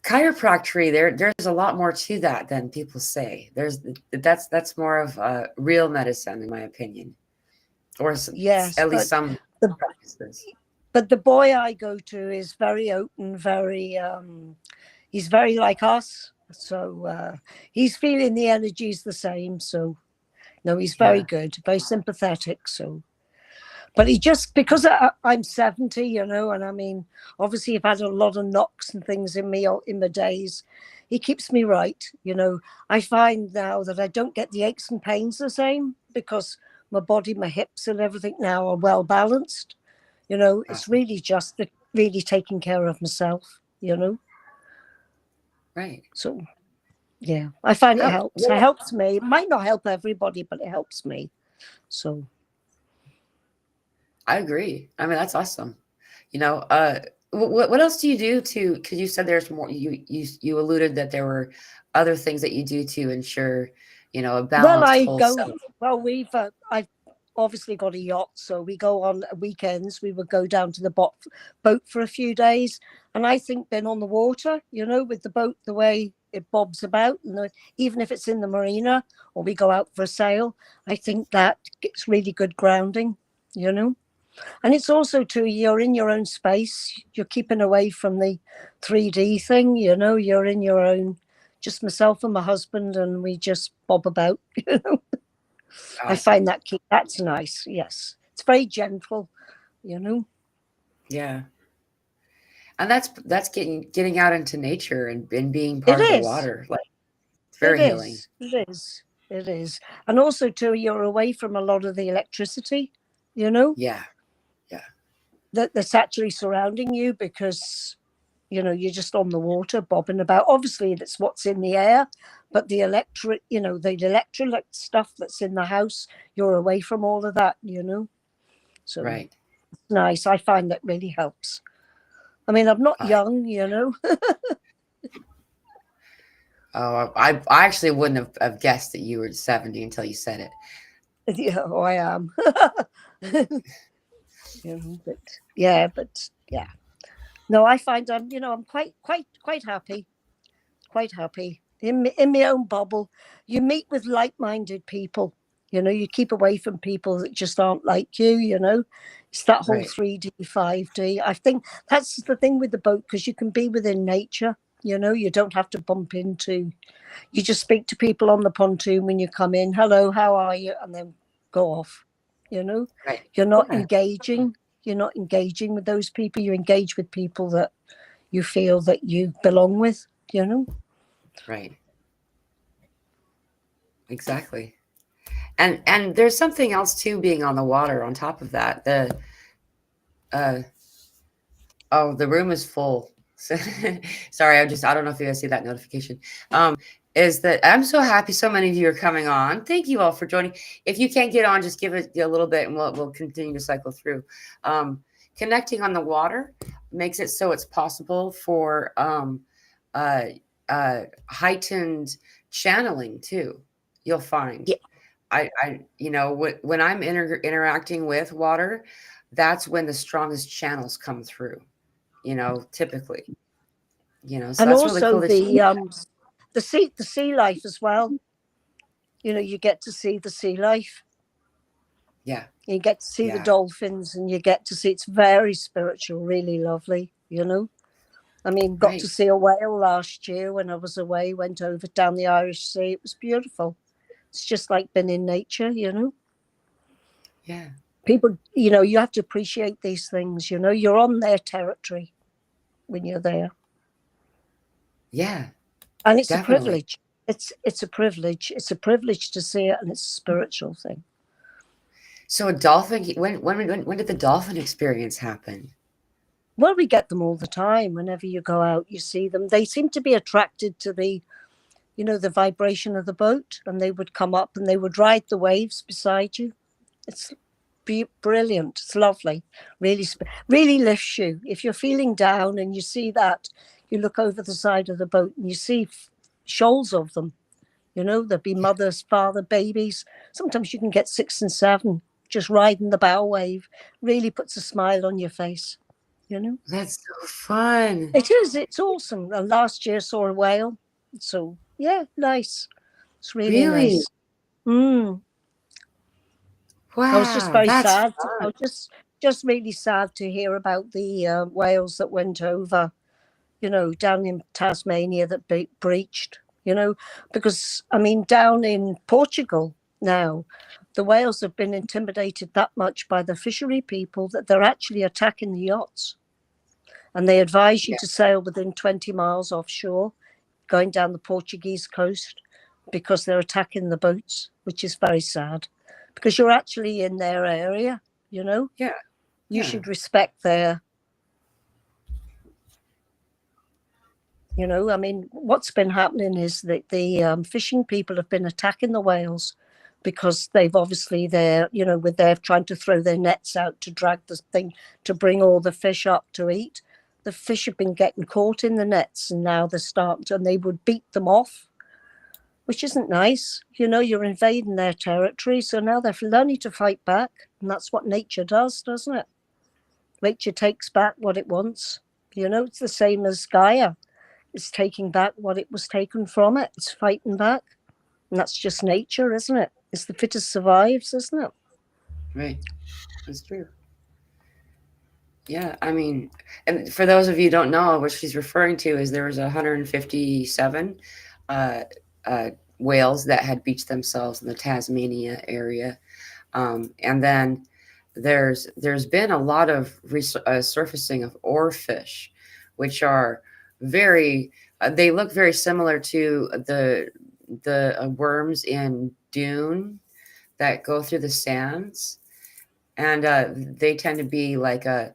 A: Chiropractic, there's a lot more to that than people say. That's more of a real medicine, in my opinion, or
G: Yes,
A: at least some practices.
G: but the boy I go to is very open, very he's very like us. So he's feeling the energies the same. So no, he's very good, very sympathetic. So but he just, because I'm 70, and I mean, obviously I've had a lot of knocks and things in me in my days. He keeps me right. I find now that I don't get the aches and pains the same because my body, my hips and everything now are well balanced. It's really just really taking care of myself,
A: Right.
G: So, yeah, I find it helps. It helps me. It might not help everybody, but it helps me. So.
A: I agree. I mean, that's awesome. What else do you do because you said there's more, you alluded that there were other things that you do to ensure, a balanced whole self.
G: I've obviously got a yacht, so we go on weekends. We would go down to the boat for a few days. And I think being on the water, with the boat, the way it bobs about, and even if it's in the marina or we go out for a sail, I think that gets really good grounding, And it's also too, you're in your own space. You're keeping away from the 3D thing, you're in your own, just myself and my husband, and we just bob about, Awesome. I find that's nice. Yes. It's very gentle,
A: Yeah. And that's getting out into nature and being part of the water. Like, it's very healing.
G: It is. And also too, you're away from a lot of the electricity,
A: Yeah.
G: That's actually surrounding you because, you're just on the water bobbing about. Obviously, that's what's in the air, but the electric stuff that's in the house, you're away from all of that, So
A: right.
G: It's nice. I find that really helps. I mean, I'm not young,
A: Oh, I actually wouldn't have guessed that you were 70 until you said it.
G: Yeah, I am. But no, I find I'm quite happy, in my own bubble. You meet with like-minded people, you keep away from people that just aren't like you, it's that whole 3D, 5D. I think that's the thing with the boat, because you can be within nature, you don't have to bump into, you just speak to people on the pontoon when you come in, hello, how are you, and then go off. You're not engaging with those people. You engage with people that you feel that you belong with,
A: Right. Exactly. And there's something else too, being on the water on top of that. The room is full. Sorry, I don't know if you guys see that notification. Is that I'm so happy so many of you are coming on. Thank you all for joining. If you can't get on, just give it a little bit and we'll continue to cycle through. Connecting on the water makes it so it's possible for heightened channeling too. You'll find.
G: Yeah.
A: When I'm interacting with water, that's when the strongest channels come through, typically, so
G: and
A: that's
G: also
A: really cool.
G: the sea life as well. You know, you get to see the sea life.
A: Yeah.
G: You get to see the dolphins, and you get to see, it's very spiritual, really lovely, you know. I mean, got to see a whale last year when I was away, went over down the Irish Sea. It was beautiful. It's just like being in nature, you know.
A: Yeah.
G: People, you know, you have to appreciate these things, you know. You're on their territory when you're there.
A: Yeah.
G: And it's
A: definitely.
G: a privilege. It's a privilege. It's a privilege to see it, and it's a spiritual thing.
A: So a dolphin, when did the dolphin experience happen?
G: Well, we get them all the time. Whenever you go out, you see them. They seem to be attracted to the, you know, the vibration of the boat, and they would come up and they would ride the waves beside you. It's brilliant. It's lovely. Really, really lifts you. If you're feeling down and you see that, you look over the side of the boat and you see shoals of them. You know, there'll be mothers, father, babies. Sometimes you can get 6 and 7 just riding the bow wave. Really puts a smile on your face, you know.
A: That's so fun.
G: It is. It's awesome. And last year saw a whale. So, yeah, nice. It's really nice.
A: Wow,
G: I was just very
A: that's
G: sad. I
A: fun.
G: was just really sad to hear about the whales that went over, you know, down in Tasmania that breached, you know, because, I mean, down in Portugal now, the whales have been intimidated that much by the fishery people that they're actually attacking the yachts. And they advise you to sail within 20 miles offshore, going down the Portuguese coast, because they're attacking the boats, which is very sad, because you're actually in their area, you know.
A: Yeah.
G: You should respect their, you know, I mean, what's been happening is that the fishing people have been attacking the whales because they've obviously, they're, you know, with they're trying to throw their nets out to drag the thing to bring all the fish up to eat. The fish have been getting caught in the nets, and now they're starting to, and they would beat them off, which isn't nice. You know, you're invading their territory. So now they're learning to fight back. And that's what nature does, doesn't it? Nature takes back what it wants. You know, it's the same as Gaia. It's taking back what it was taken from it. It's fighting back. And that's just nature, isn't it? It's the fittest survives, isn't it?
A: Right. That's true. Yeah, I mean, and for those of you who don't know, what she's referring to is there was 157 uh, whales that had beached themselves in the Tasmania area, and then there's been a lot of surfacing of oarfish, which are very they look very similar to the worms in Dune that go through the sands, and they tend to be like a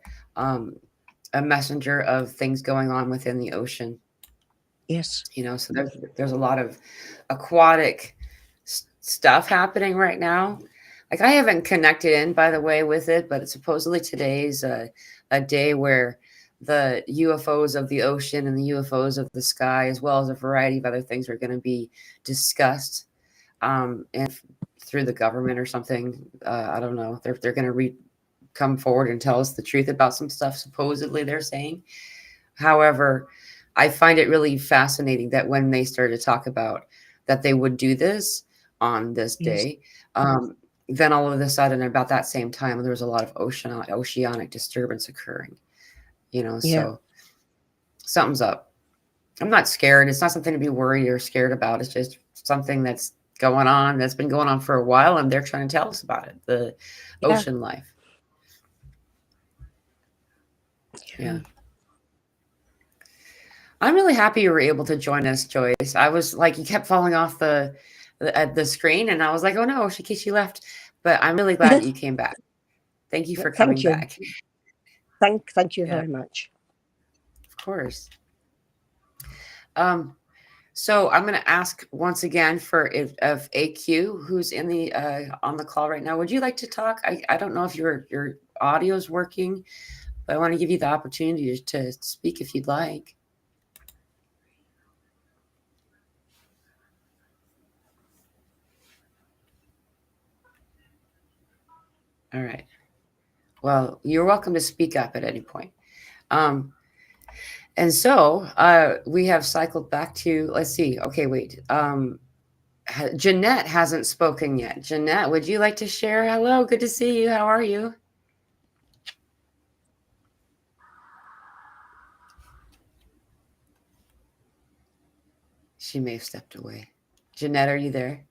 A: messenger of things going on within the ocean.
G: Yes.
A: You know, so there's a lot of aquatic stuff happening right now. Like, I haven't connected in, by the way, with it, but supposedly today's a day where the UFOs of the ocean and the UFOs of the sky, as well as a variety of other things, are going to be discussed, and through the government or something. I don't know. They're going to come forward and tell us the truth about some stuff, supposedly they're saying. However, I find it really fascinating that when they started to talk about that they would do this on this day, then all of a sudden, about that same time, there was a lot of oceanic disturbance occurring. You know, so something's up. I'm not scared. It's not something to be worried or scared about. It's just something that's going on, that's been going on for a while, and they're trying to tell us about it, the ocean life. Yeah. I'm really happy you were able to join us, Joyce. I was like, you kept falling off the screen, and I was like, oh no, she left. But I'm really glad that you came back. Thank you for coming back.
G: Thank you very much.
A: Of course. So I'm going to ask once again for if AQ, who's in the on the call right now. Would you like to talk? I don't know if your audio is working, but I want to give you the opportunity to speak if you'd like. All right. Well, you're welcome to speak up at any point. And so we have cycled back to, let's see. Okay, wait. Jeanette hasn't spoken yet. Jeanette, would you like to share? Hello, good to see you. How are you? She may have stepped away. Jeanette, are you there?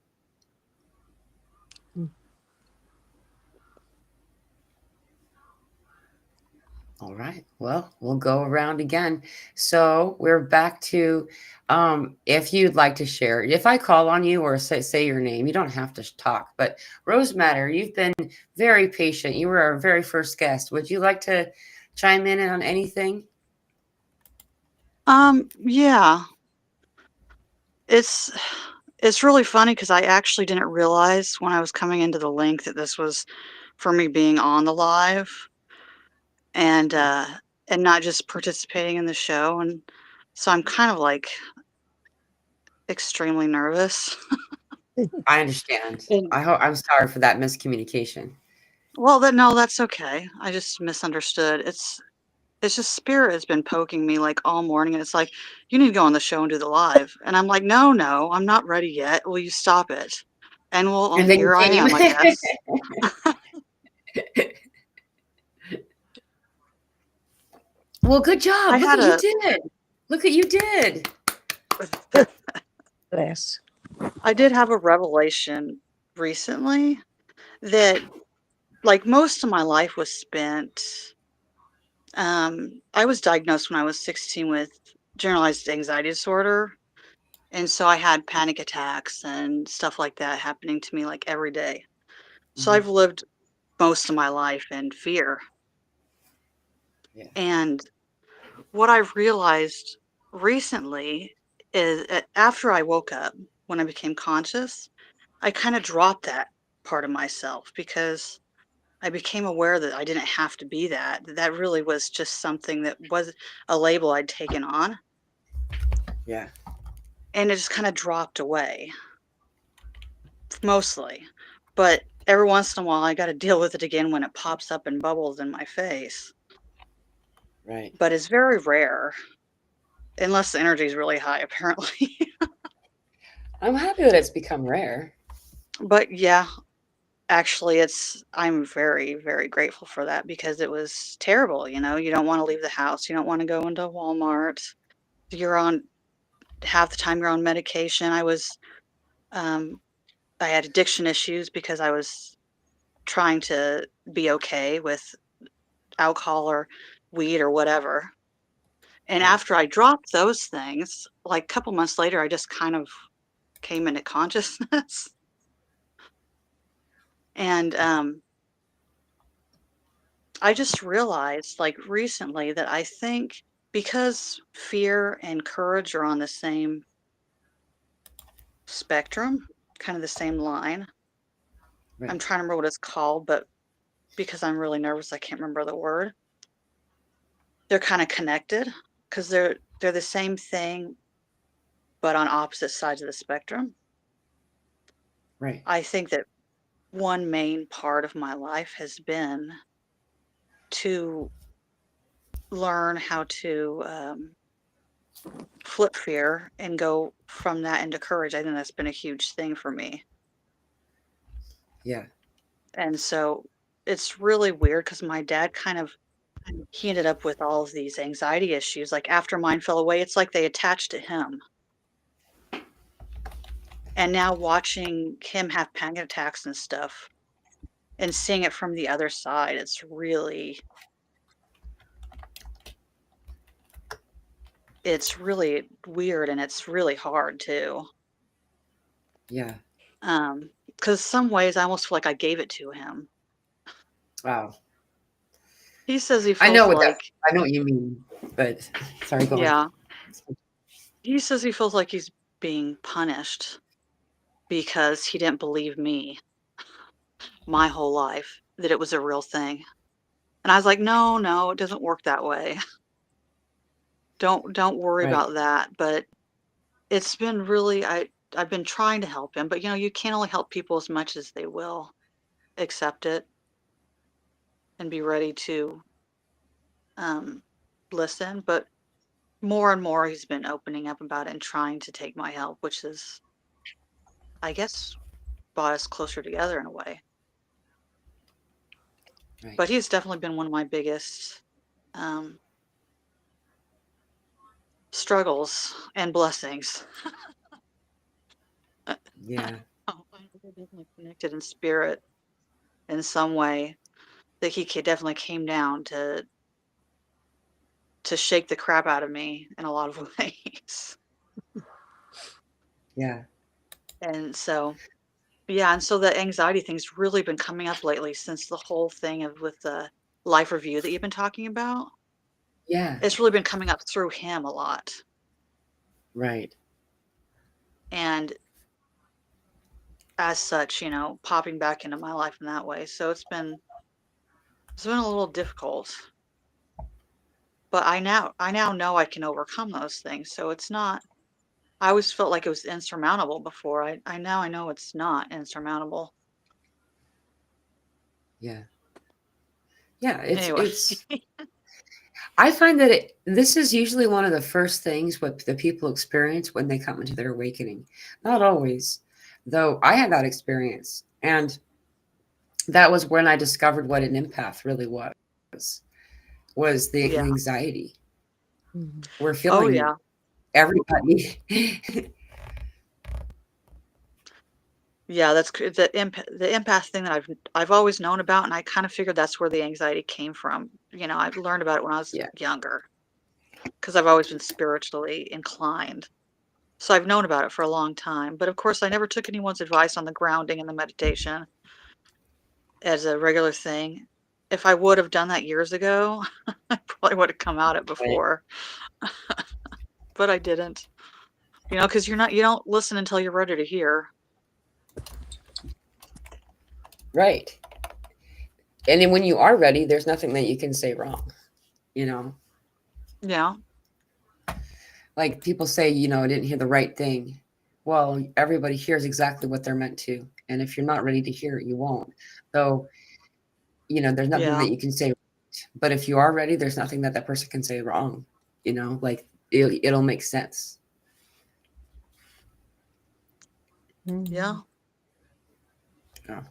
A: All right. Well, we'll go around again. So we're back to if you'd like to share. If I call on you or say your name, you don't have to talk. But Rose Matter, you've been very patient. You were our very first guest. Would you like to chime in on anything?
B: Yeah. It's really funny because I actually didn't realize when I was coming into the link that this was for me being on the live and not just participating in the show. And so I'm kind of like extremely nervous.
A: I understand.
B: And
A: I'm sorry for that miscommunication.
B: well, no, that's okay. I just misunderstood. It's just spirit has been poking me like all morning, and it's like, you need to go on the show and do the live. And I'm like, no, I'm not ready yet. Will you stop it? And well,
A: And then you
B: here I
A: came.
B: am, I guess.
A: Well, good job.
B: I
A: Look
B: had
A: at you did. Look at you did.
G: Yes.
B: I did have a revelation recently that like most of my life was spent. I was diagnosed when I was 16 with generalized anxiety disorder. And so I had panic attacks and stuff like that happening to me like every day. So
A: Mhm.
B: I've lived most of my life in fear.
A: Yeah.
B: And what I've realized recently is after I woke up, when I became conscious, I kind of dropped that part of myself because I became aware that I didn't have to be that. That really was just something that was a label I'd taken on.
A: Yeah.
B: And it just kind of dropped away, mostly. But every once in a while, I got to deal with it again when it pops up in bubbles in my face.
A: Right.
B: But it's very rare, unless the energy is really high, apparently.
A: I'm happy that it's become rare.
B: But yeah, actually, I'm very, very grateful for that because it was terrible. You know, you don't want to leave the house, you don't want to go into Walmart. You're on half the time you're on medication. Um, I had addiction issues because I was trying to be okay with alcohol or weed or whatever. And
A: Right.
B: after I dropped those things, like a couple months later, I just kind of came into consciousness. And I just realized, like recently, that I think because fear and courage are on the same spectrum, kind of the same line.
A: Right.
B: I'm trying to remember what it's called, but because I'm really nervous, I can't remember the word. They're kind of connected because they're the same thing, but on opposite sides of the spectrum.
A: Right.
B: I think that one main part of my life has been to learn how to flip fear and go from that into courage. I think that's been a huge thing for me.
A: Yeah.
B: And so it's really weird because my dad he ended up with all of these anxiety issues. Like after mine fell away, it's like they attached to him. And now watching him have panic attacks and stuff and seeing it from the other side, it's really weird and it's really hard too.
A: Yeah.
B: Because some ways I almost feel like I gave it to him.
A: Wow.
B: He says he
A: I know
B: feels
A: what that.
B: like,
A: I know what you mean, but sorry. Go on.
B: yeah, he says he feels like he's being punished because he didn't believe me my whole life that it was a real thing. And I was like, no, it doesn't work that way. Don't worry
A: Right.
B: about that. But it's been really, I've been trying to help him, but you know, you can only help people as much as they will accept it and be ready to listen. But more and more he's been opening up about it and trying to take my help, which is, I guess, brought us closer together in a way.
A: Right.
B: But he's definitely been one of my biggest struggles and blessings.
A: Yeah.
B: I'm definitely connected in spirit in some way. That he definitely came down to shake the crap out of me in a lot of ways.
A: Yeah.
B: And so, yeah, and so the anxiety thing's really been coming up lately since the whole thing with the life review that you've been talking about.
A: Yeah.
B: It's really been coming up through him a lot.
A: Right.
B: And as such, popping back into my life in that way. So it's been a little difficult. But I now know I can overcome those things. So it's not, I always felt like it was insurmountable before. I know it's not insurmountable.
A: Yeah. Yeah.
B: Anyway.
A: It's I find that this is usually one of the first things what the people experience when they come into their awakening. Not always, though. I had that experience, and that was when I discovered what an empath really was the
B: Yeah.
A: anxiety. We're
B: Oh
A: feeling
B: yeah.
A: everybody.
B: Yeah, that's the empath thing that I've always known about, and I kind of figured that's where the anxiety came from. I've learned about it when I was
A: Yeah.
B: younger, because I've always been spiritually inclined. So I've known about it for a long time. But of course, I never took anyone's advice on the grounding and the meditation as a regular thing. If I would have done that years ago, I probably would have come out it before. But I didn't. Because you don't listen until you're ready to hear.
A: Right. And then when you are ready, there's nothing that you can say wrong.
B: Yeah.
A: Like people say, I didn't hear the right thing. Well, everybody hears exactly what they're meant to. And if you're not ready to hear it, you won't. So, there's nothing
B: Yeah.
A: that you can say. But if you are ready, there's nothing that person can say wrong. Like it'll make sense.
B: Yeah.
A: Yeah.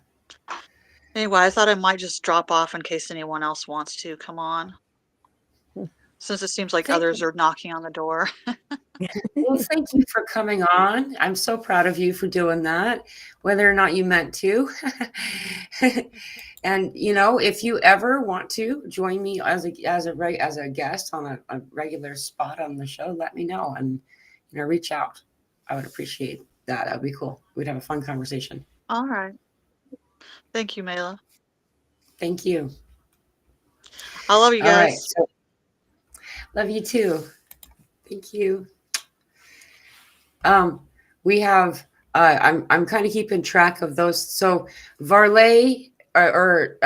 B: Anyway, I thought I might just drop off in case anyone else wants to come on. Since it seems like others are knocking on the door.
A: Well, thank you for coming on. I'm so proud of you for doing that, whether or not you meant to. And if you ever want to join me as a guest on a regular spot on the show, let me know and reach out. I would appreciate that. That'd be cool. We'd have a fun conversation.
B: All right. Thank you, Mela.
A: Thank you.
B: I love you guys.
A: All right. So, love you too. Thank you. We have I'm kind of keeping track of those. So Varley or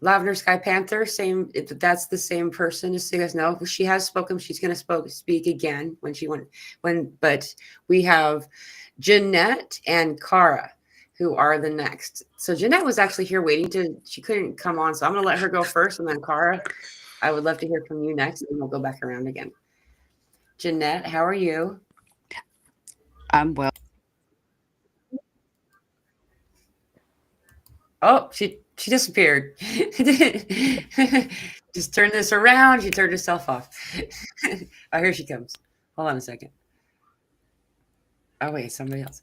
A: Lavender Sky Panther, same. That's the same person. Just so you guys know, she has spoken. She's going to speak again when she went. But we have Jeanette and Cara, who are the next. So Jeanette was actually here waiting she couldn't come on, so I'm going to let her go first, and then Cara, I would love to hear from you next, and we'll go back around again. Jeanette, how are you?
H: I'm well.
A: Oh, she disappeared. Just turn this around. She turned herself off. Oh, here she comes. Hold on a second. Oh, wait, somebody else.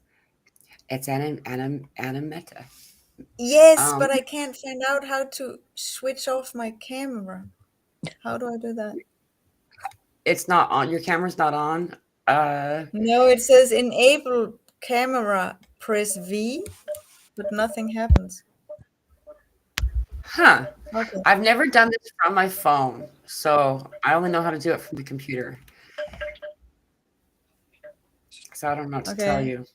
A: It's Anna Meta.
I: Yes, but I can't find out how to switch off my camera. How do I do that?
A: It's not on. Your camera's not on.
I: No, it says enable camera, press V, but nothing happens.
A: Huh.
I: Okay.
A: I've never done this from my phone, so I only know how to do it from the computer. So I don't know what to tell you.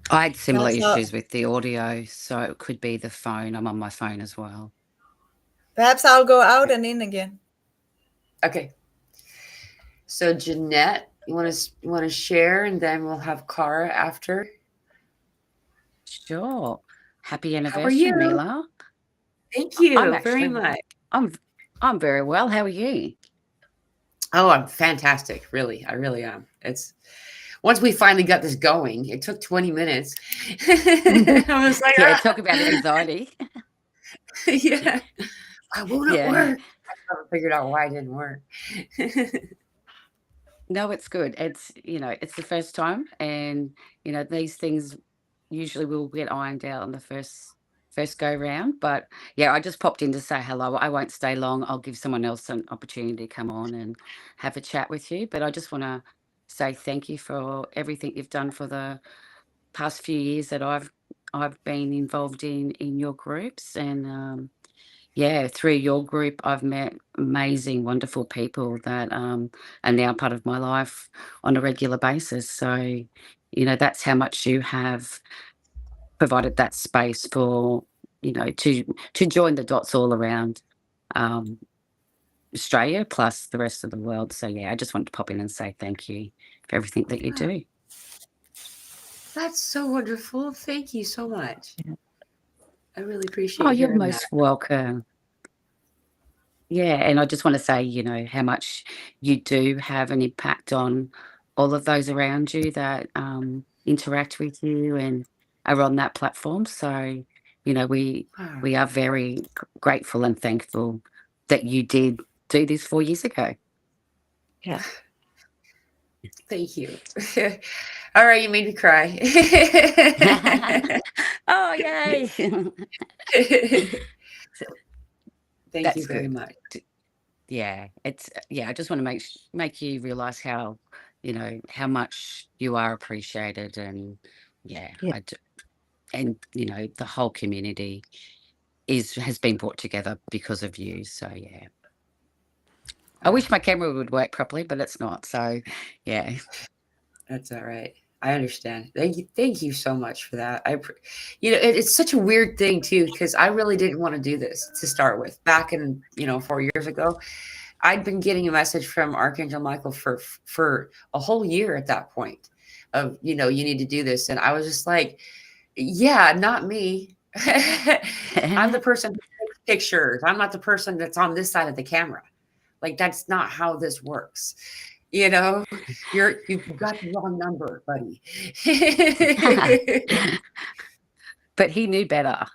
H: I had similar issues with the audio, so it could be the phone. I'm on my phone as well.
I: Perhaps I'll go out and in again.
A: Okay. So Jeanette, you want to share, and then we'll have Cara after.
H: Sure. Happy anniversary, Mela.
A: Thank you very much.
H: I'm very well. How are you?
A: Oh, I'm fantastic. Really. I really am. It's once we finally got this going, it took 20 minutes. I was like,
H: Yeah, talk about anxiety.
A: yeah. Why won't it
H: Yeah.
A: work? I haven't figured out why it didn't work.
H: No, it's good. It's, it's the first time, and, these things usually will get ironed out on the first go round. But yeah, I just popped in to say hello. I won't stay long. I'll give someone else an opportunity to come on and have a chat with you. But I just want to say thank you for everything you've done for the past few years that I've been involved in your groups. And yeah, through your group, I've met amazing, wonderful people that are now part of my life on a regular basis. So, that's how much you have provided that space for, to join the dots all around um, Australia plus the rest of the world. So, yeah, I just wanted to pop in and say thank you for everything that you
A: Wow.
H: do.
A: That's so wonderful. Thank you so much.
H: Yeah.
A: I really appreciate
H: Oh, you're
A: hearing that.
H: most welcome. Yeah, and I just want to say, how much you do have an impact on all of those around you that interact with you and are on that platform. So, we
A: Wow.
H: we are very grateful and thankful that you did do this 4 years ago.
G: Yeah.
A: Thank you. All right, you made me cry.
H: Oh, yay! So
A: Thank
H: that's
A: you very
H: good.
A: much.
H: Yeah, I just want to make you realize how, how much you are appreciated, and yeah,
G: Yeah.
H: and the whole community has been brought together because of you. So yeah, I wish my camera would work properly, but it's not. So yeah.
A: That's all right. I understand. Thank you so much for that. It's such a weird thing too, because I really didn't want to do this to start with. Back in 4 years ago, I'd been getting a message from Archangel Michael for a whole year at that point of, you need to do this. And I was just like, yeah, not me. I'm the person who takes pictures. I'm not the person that's on this side of the camera. Like, that's not how this works. You've got the wrong number, buddy.
H: But he knew better.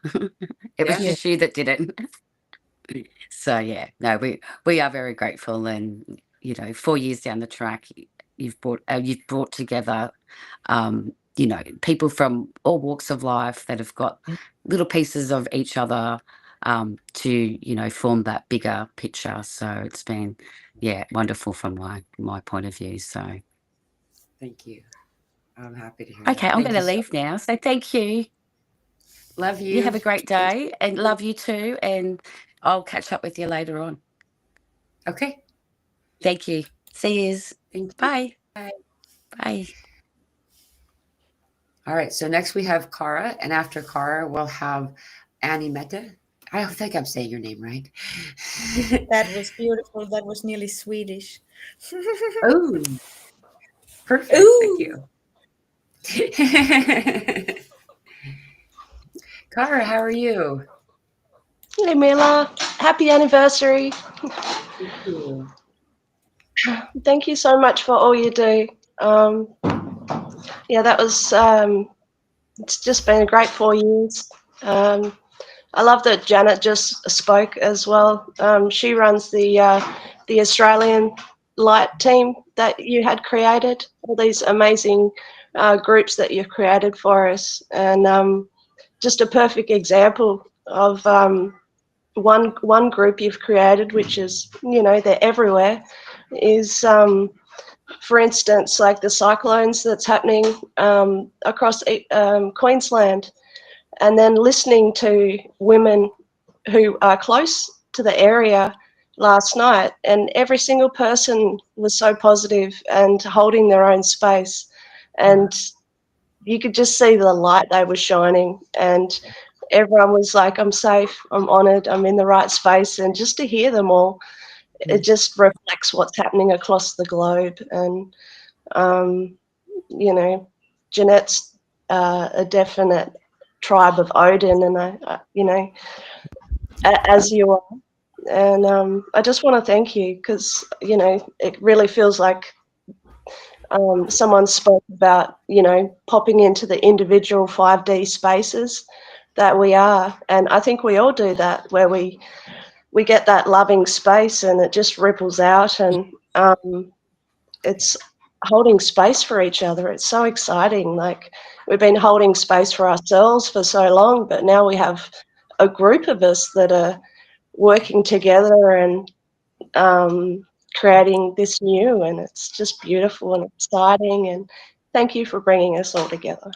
H: It was
A: Yeah.
H: just you that didn't. So yeah, no, we are very grateful, and 4 years down the track, you've brought together, people from all walks of life that have got little pieces of each other to form that bigger picture. So it's been wonderful from my point of view. So
A: Thank you. I'm happy to hear
H: okay,
A: that.
H: I'm
A: Thank
H: going to
A: you so
H: leave now. So thank you.
A: Love
H: You
A: you.
H: have a great day, and love you too. And I'll catch up with you later on.
A: Okay.
H: Thank you. See yous.
A: Thank you.
H: Bye.
A: Bye.
H: Bye.
A: All right. So next we have Cara, and after Cara, we'll have Annie Meta. I don't think I'm saying your name right.
I: That was beautiful. That was nearly Swedish.
A: Oh, perfect.
I: Ooh.
A: Thank you. Cara, how are you?
J: Hey Mila, happy anniversary.
A: Thank you.
J: Thank you so much for all you do. That was, it's just been a great 4 years. I love that Janet just spoke as well. She runs the Australian Light team that you had created, all these amazing groups that you've created for us. And just a perfect example of one group you've created, which is, they're everywhere, is, for instance, like the cyclones that's happening across Queensland, and then listening to women who are close to the area last night, and every single person was so positive and holding their own space, and you could just see the light they were shining, and everyone was like, I'm safe, I'm honoured, I'm in the right space. And just to hear them all, it just reflects what's happening across the globe. And, Jeanette's a definite tribe of Odin, and as you are. And I just want to thank you because, you know, it really feels like someone spoke about, you know, popping into the individual 5D spaces that we are. And I think we all do that, where we get that loving space and it just ripples out, and it's holding space for each other. It's so exciting. Like, we've been holding space for ourselves for so long, but now we have a group of us that are working together and creating this new, and it's just beautiful and exciting. And thank you for bringing us all together.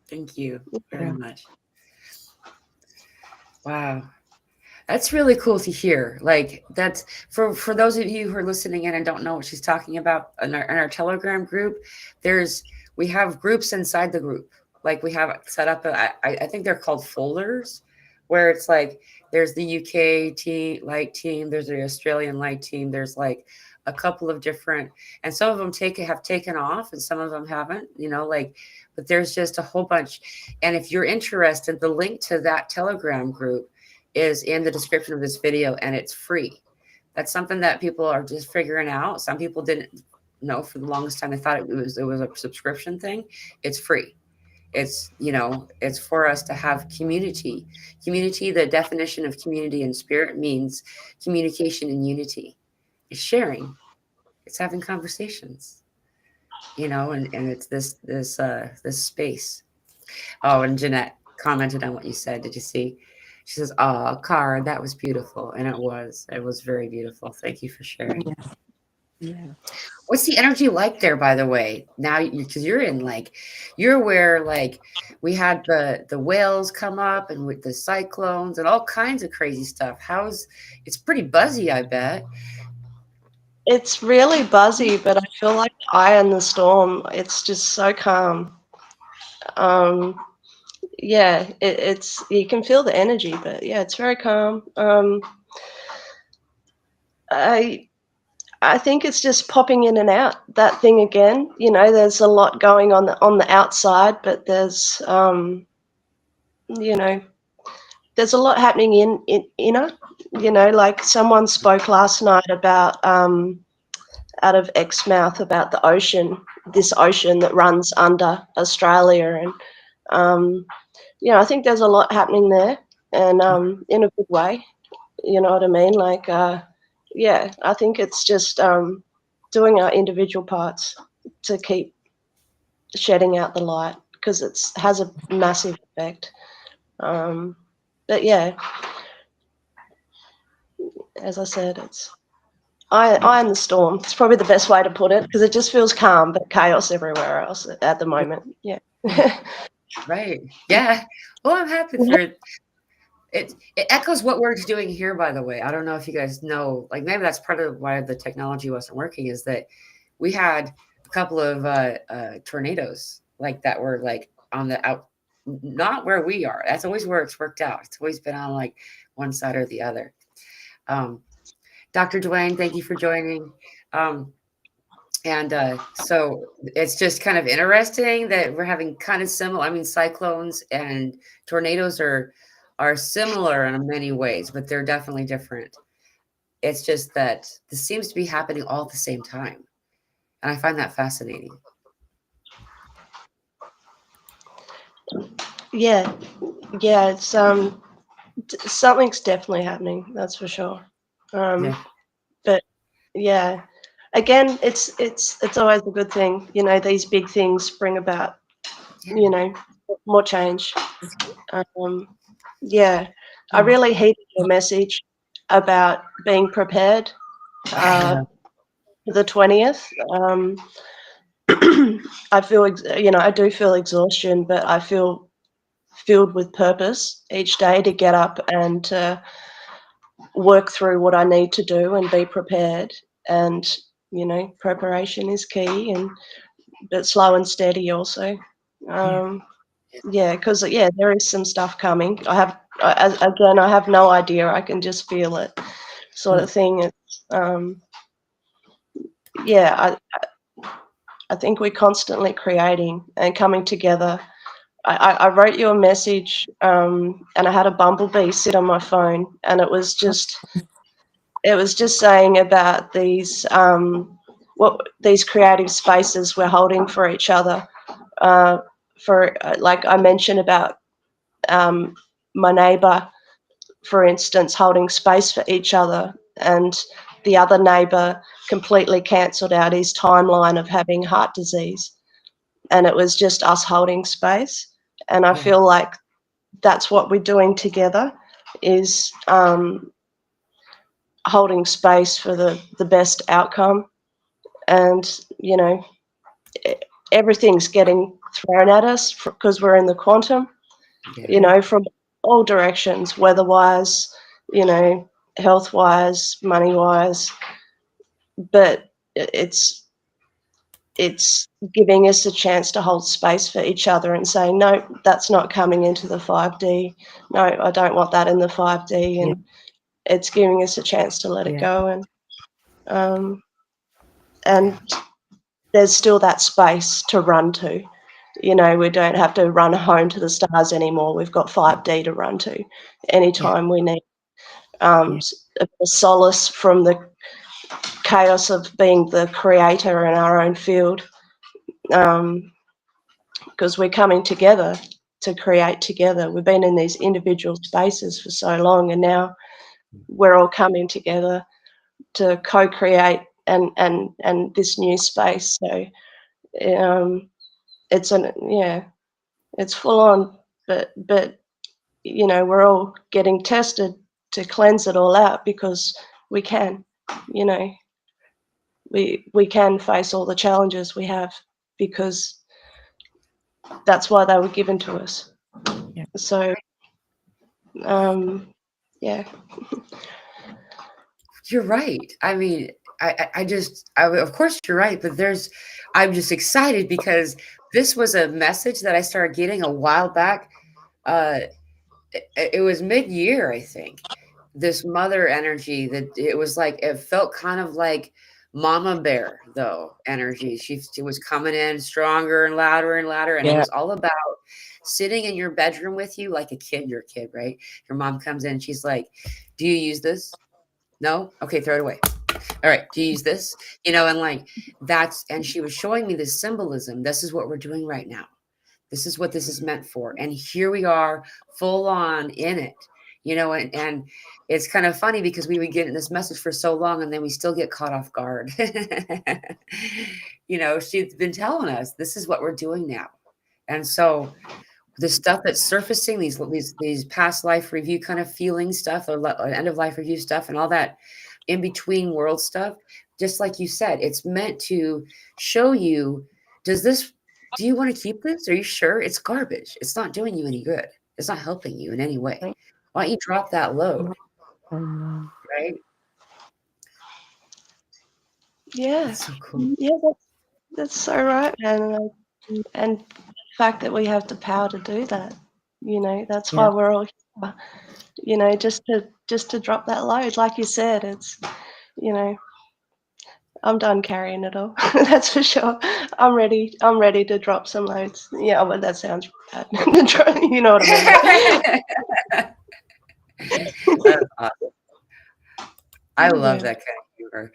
A: Thank you very much. Wow. That's really cool to hear. Like, that's for those of you who are listening in and don't know what she's talking about. In our Telegram group, we have groups inside the group. Like, we have set up I think they're called folders, where it's like there's the UK light team, there's the Australian light team, there's like a couple of different, and some of them have taken off and some of them haven't, you know, like, but there's just a whole bunch. And if you're interested, the link to that Telegram group is in the description of this video, and it's free. That's something that people are just figuring out. Some people didn't know for the longest time. They thought it was a subscription thing. It's free. It's, you know, it's for us to have community. Community, the definition of community in spirit means communication and unity. It's sharing. It's having conversations, you know, and it's this space. Oh, and Jeanette commented on what you said. Did you see? She says, "Oh, Cara, that was beautiful." And it was very beautiful. Thank you for sharing.
G: Yeah.
A: What's the energy like there, by the way? Now, because you're where, like, we had the whales come up and with the cyclones and all kinds of crazy stuff. It's pretty buzzy, I bet.
J: It's really buzzy, but I feel like the eye in the storm. It's just so calm. Yeah, it's you can feel the energy, but yeah, it's very calm. I think it's just popping in and out, that thing again. You know, there's a lot going on the outside, but there's you know, there's a lot happening in inner. You know, like someone spoke last night about out of X mouth about the ocean, this ocean that runs under Australia, and you know, I think there's a lot happening there, and in a good way. You know what I mean? Like, yeah, I think it's just doing our individual parts to keep shedding out the light, because it has a massive effect. But yeah, as I said, it's eye in the storm. It's probably the best way to put it, because it just feels calm, but chaos everywhere else at the moment. Yeah.
A: Right. Yeah. Well, I'm happy for it. It echoes what we're doing here, by the way. I don't know if you guys know, like, maybe that's part of why the technology wasn't working, is that we had a couple of tornadoes like that were like on the out, not where we are. That's always where it's worked out. It's always been on like one side or the other. Dr. Dwayne, thank you for joining. And so it's just kind of interesting that we're having kind of similar. I mean, cyclones and tornadoes are similar in many ways, but they're definitely different. It's just that this seems to be happening all at the same time, and I find that fascinating.
J: Yeah, it's something's definitely happening. That's for sure.
A: Yeah.
J: But yeah, again, it's always a good thing. You know, these big things bring about, you know, more change. Yeah, I really heeded your message about being prepared for the 20th. I feel, you know, I do feel exhaustion, but I feel filled with purpose each day to get up and work through what I need to do and be prepared. And, you know, preparation is key, but slow and steady also. Yeah, because there is some stuff coming. I have no idea. I can just feel it, sort of thing. It's, I think we're constantly creating and coming together I wrote you a message, and I had a bumblebee sit on my phone, and it was just saying about these these creative spaces we're holding for each other. Like I mentioned about my neighbour, for instance, holding space for each other, and the other neighbour completely cancelled out his timeline of having heart disease, and it was just us holding space. And I feel like that's what we're doing together, is holding space for the best outcome. And everything's getting thrown at us because we're in the quantum, from all directions, weather-wise, health-wise, money-wise. But it's giving us a chance to hold space for each other and saying, no, that's not coming into the 5D. No, I don't want that in the 5D. And it's giving us a chance to let it go. And there's still that space to run to. We don't have to run home to the stars anymore. We've got 5D to run to anytime we need a solace from the chaos of being the creator in our own field, because we're coming together to create together. We've been in these individual spaces for so long, and now we're all coming together to co-create and this new space. So it's full on, but we're all getting tested to cleanse it all out, because we can, we can face all the challenges we have, because that's why they were given to us. So
A: You're right. I mean, of course you're right, but I'm just excited because this was a message that I started getting a while back. It was mid-year, I think. This mother energy, that it was like, it felt kind of like mama bear though energy. She was coming in stronger and louder and louder, and it was all about sitting in your bedroom with you like a kid. You're a kid, right? Your mom comes in, she's like, do you use this? No? Okay, throw it away. All right, do you use this? And like and she was showing me this symbolism. This is what we're doing right now. This is what this is meant for. And here we are, full on in it, and it's kind of funny because we would get this message for so long and then we still get caught off guard. She's been telling us this is what we're doing now. And so the stuff that's surfacing, these past life review kind of feeling stuff, or end of life review stuff, and all that in between world stuff, just like you said, it's meant to show you, do you want to keep this? Are you sure? It's garbage. It's not doing you any good. It's not helping you in any way. Why don't you drop that load? Right?
J: Yeah.
A: That's so cool.
J: Yeah, that's so right, man. And the fact that we have the power to do that, that's why we're all here, just to drop that load. Like you said, it's, I'm done carrying it all. That's for sure. I'm ready to drop some loads. Yeah, but that sounds bad. You know what I mean?
A: That's awesome. I love that kind of humor.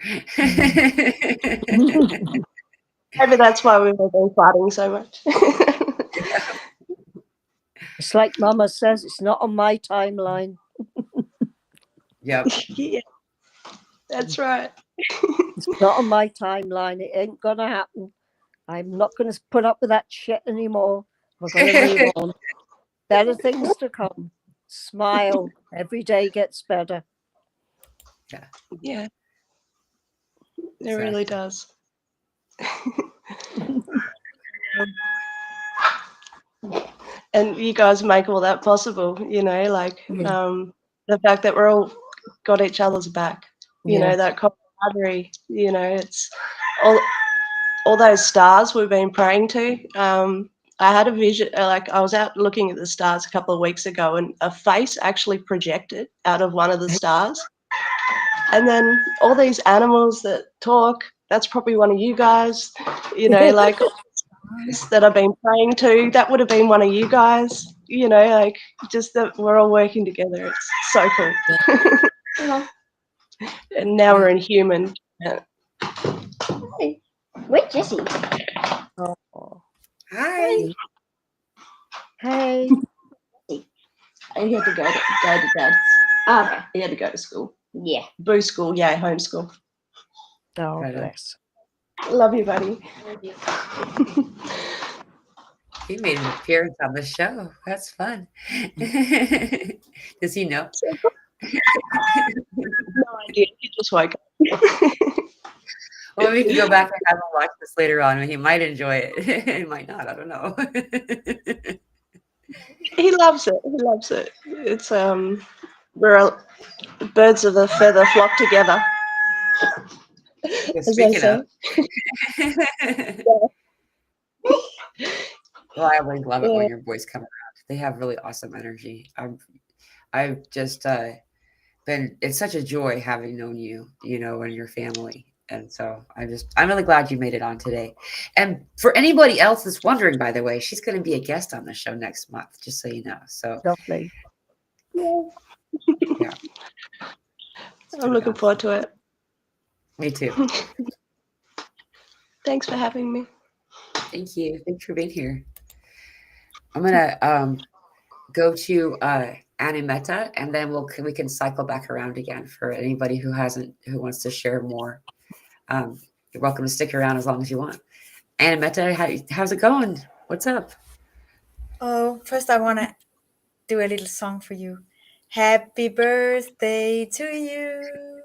J: Maybe that's why we've been fighting so much.
G: It's like Mama says, it's not on my timeline.
A: Yep.
J: Yeah, that's right.
G: It's not on my timeline. It ain't gonna happen. I'm not gonna put up with that shit anymore. We're gonna move on. Better things to come. Smile. Every day gets better.
J: Yeah. It really does. And you guys make all that possible, like the fact that we're all got each other's back, that camaraderie, it's all those stars we've been praying to. I had a vision, like I was out looking at the stars a couple of weeks ago, and a face actually projected out of one of the stars. And then all these animals that talk, that's probably one of you guys, like that I've been praying to. That would have been one of you guys, you know, like just that we're all working together. It's so cool. And now we're in human. Hey, where's Jessie?
G: Oh,
A: Hi.
G: hey.
J: He had to go to Dad's. Okay. He had to go to school. Yeah. Boo school, yeah, homeschool.
G: Oh,
A: Right on.
G: bless.
J: Love you, buddy. Love you.
A: He made an appearance on the show. That's fun. Does he know?
J: No idea. He just woke up.
A: Well, we can go back and have him watch this later on. He might enjoy it. He might not. I don't know.
J: He loves it. He loves it. It's we're birds of a feather flock together. As they
A: Speaking
J: say.
A: of, well, I always love it when your boys come around. They have really awesome energy. I've just been. It's such a joy having known you, you know, and your family. And so I'm really glad you made it on today. And for anybody else that's wondering, by the way, she's going to be a guest on the show next month, just so you know. So
G: Lovely.
A: yeah,
J: I'm looking forward to it.
A: Me too.
J: Thanks for having me.
A: Thank you. Thanks for being here. I'm gonna go to Animeta, and then we can cycle back around again for anybody who wants to share more. You're welcome to stick around as long as you want. Animeta, how's it going? What's up?
I: Oh, first I want to do a little song for you. Happy birthday to you.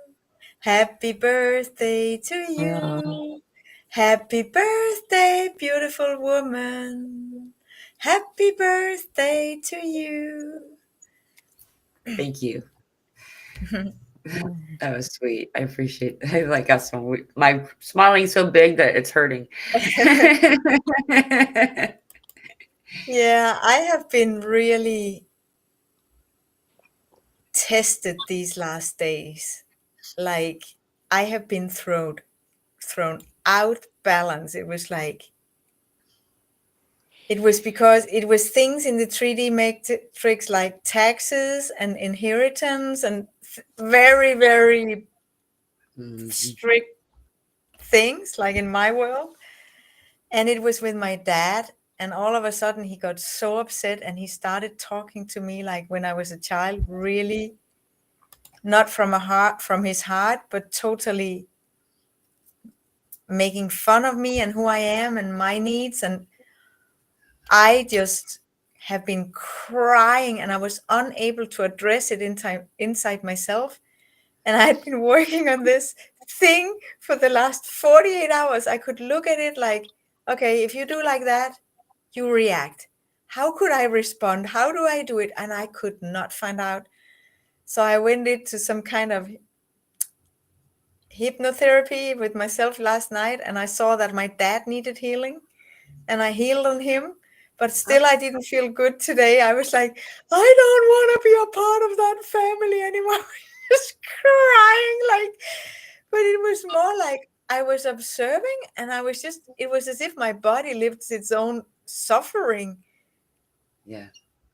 I: Happy birthday to you. Happy birthday, beautiful woman. Happy birthday to you.
A: Thank you. That was sweet. I appreciate it. I like us when my smiling so big that it's hurting.
I: Yeah, I have been really tested these last days. Like I have been thrown out balance. It was because it was things in the 3D matrix like taxes and inheritance and very, very strict things like in my world. And it was with my dad. And all of a sudden he got so upset and he started talking to me like when I was a child, really not from his heart, but totally making fun of me and who I am and my needs. And I just have been crying and I was unable to address it inside myself. And I had been working on this thing for the last 48 hours. I could look at it like, okay, if you do like that, you react. How could I respond? How do I do it? And I could not find out. So I went into some kind of hypnotherapy with myself last night, and I saw that my dad needed healing, and I healed on him. But still, I didn't feel good today. I was like, I don't want to be a part of that family anymore. Just crying, like. But it was more like I was observing, and it was as if my body lived its own suffering.
A: Yeah.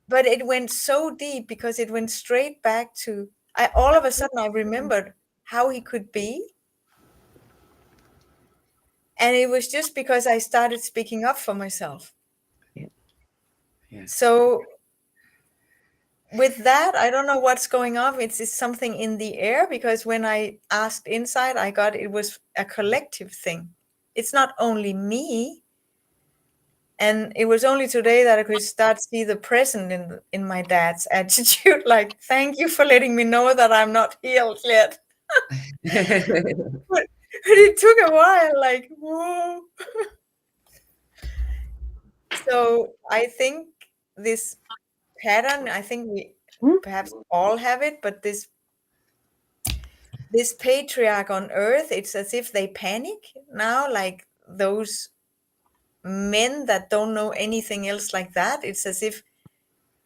I: But it went so deep because it went straight back to, all of a sudden I remembered how he could be. And it was just because I started speaking up for myself.
A: Yeah.
I: So with that, I don't know what's going on. It's something in the air, because when I asked inside, I got it was a collective thing. It's not only me. And it was only today that I could start to see the present in my dad's attitude. Like, thank you for letting me know that I'm not healed yet. But it took a while, like, whoa. So I think this pattern, I think we perhaps all have it, but this patriarch on earth, it's as if they panic now, like those men that don't know anything else like that. It's as if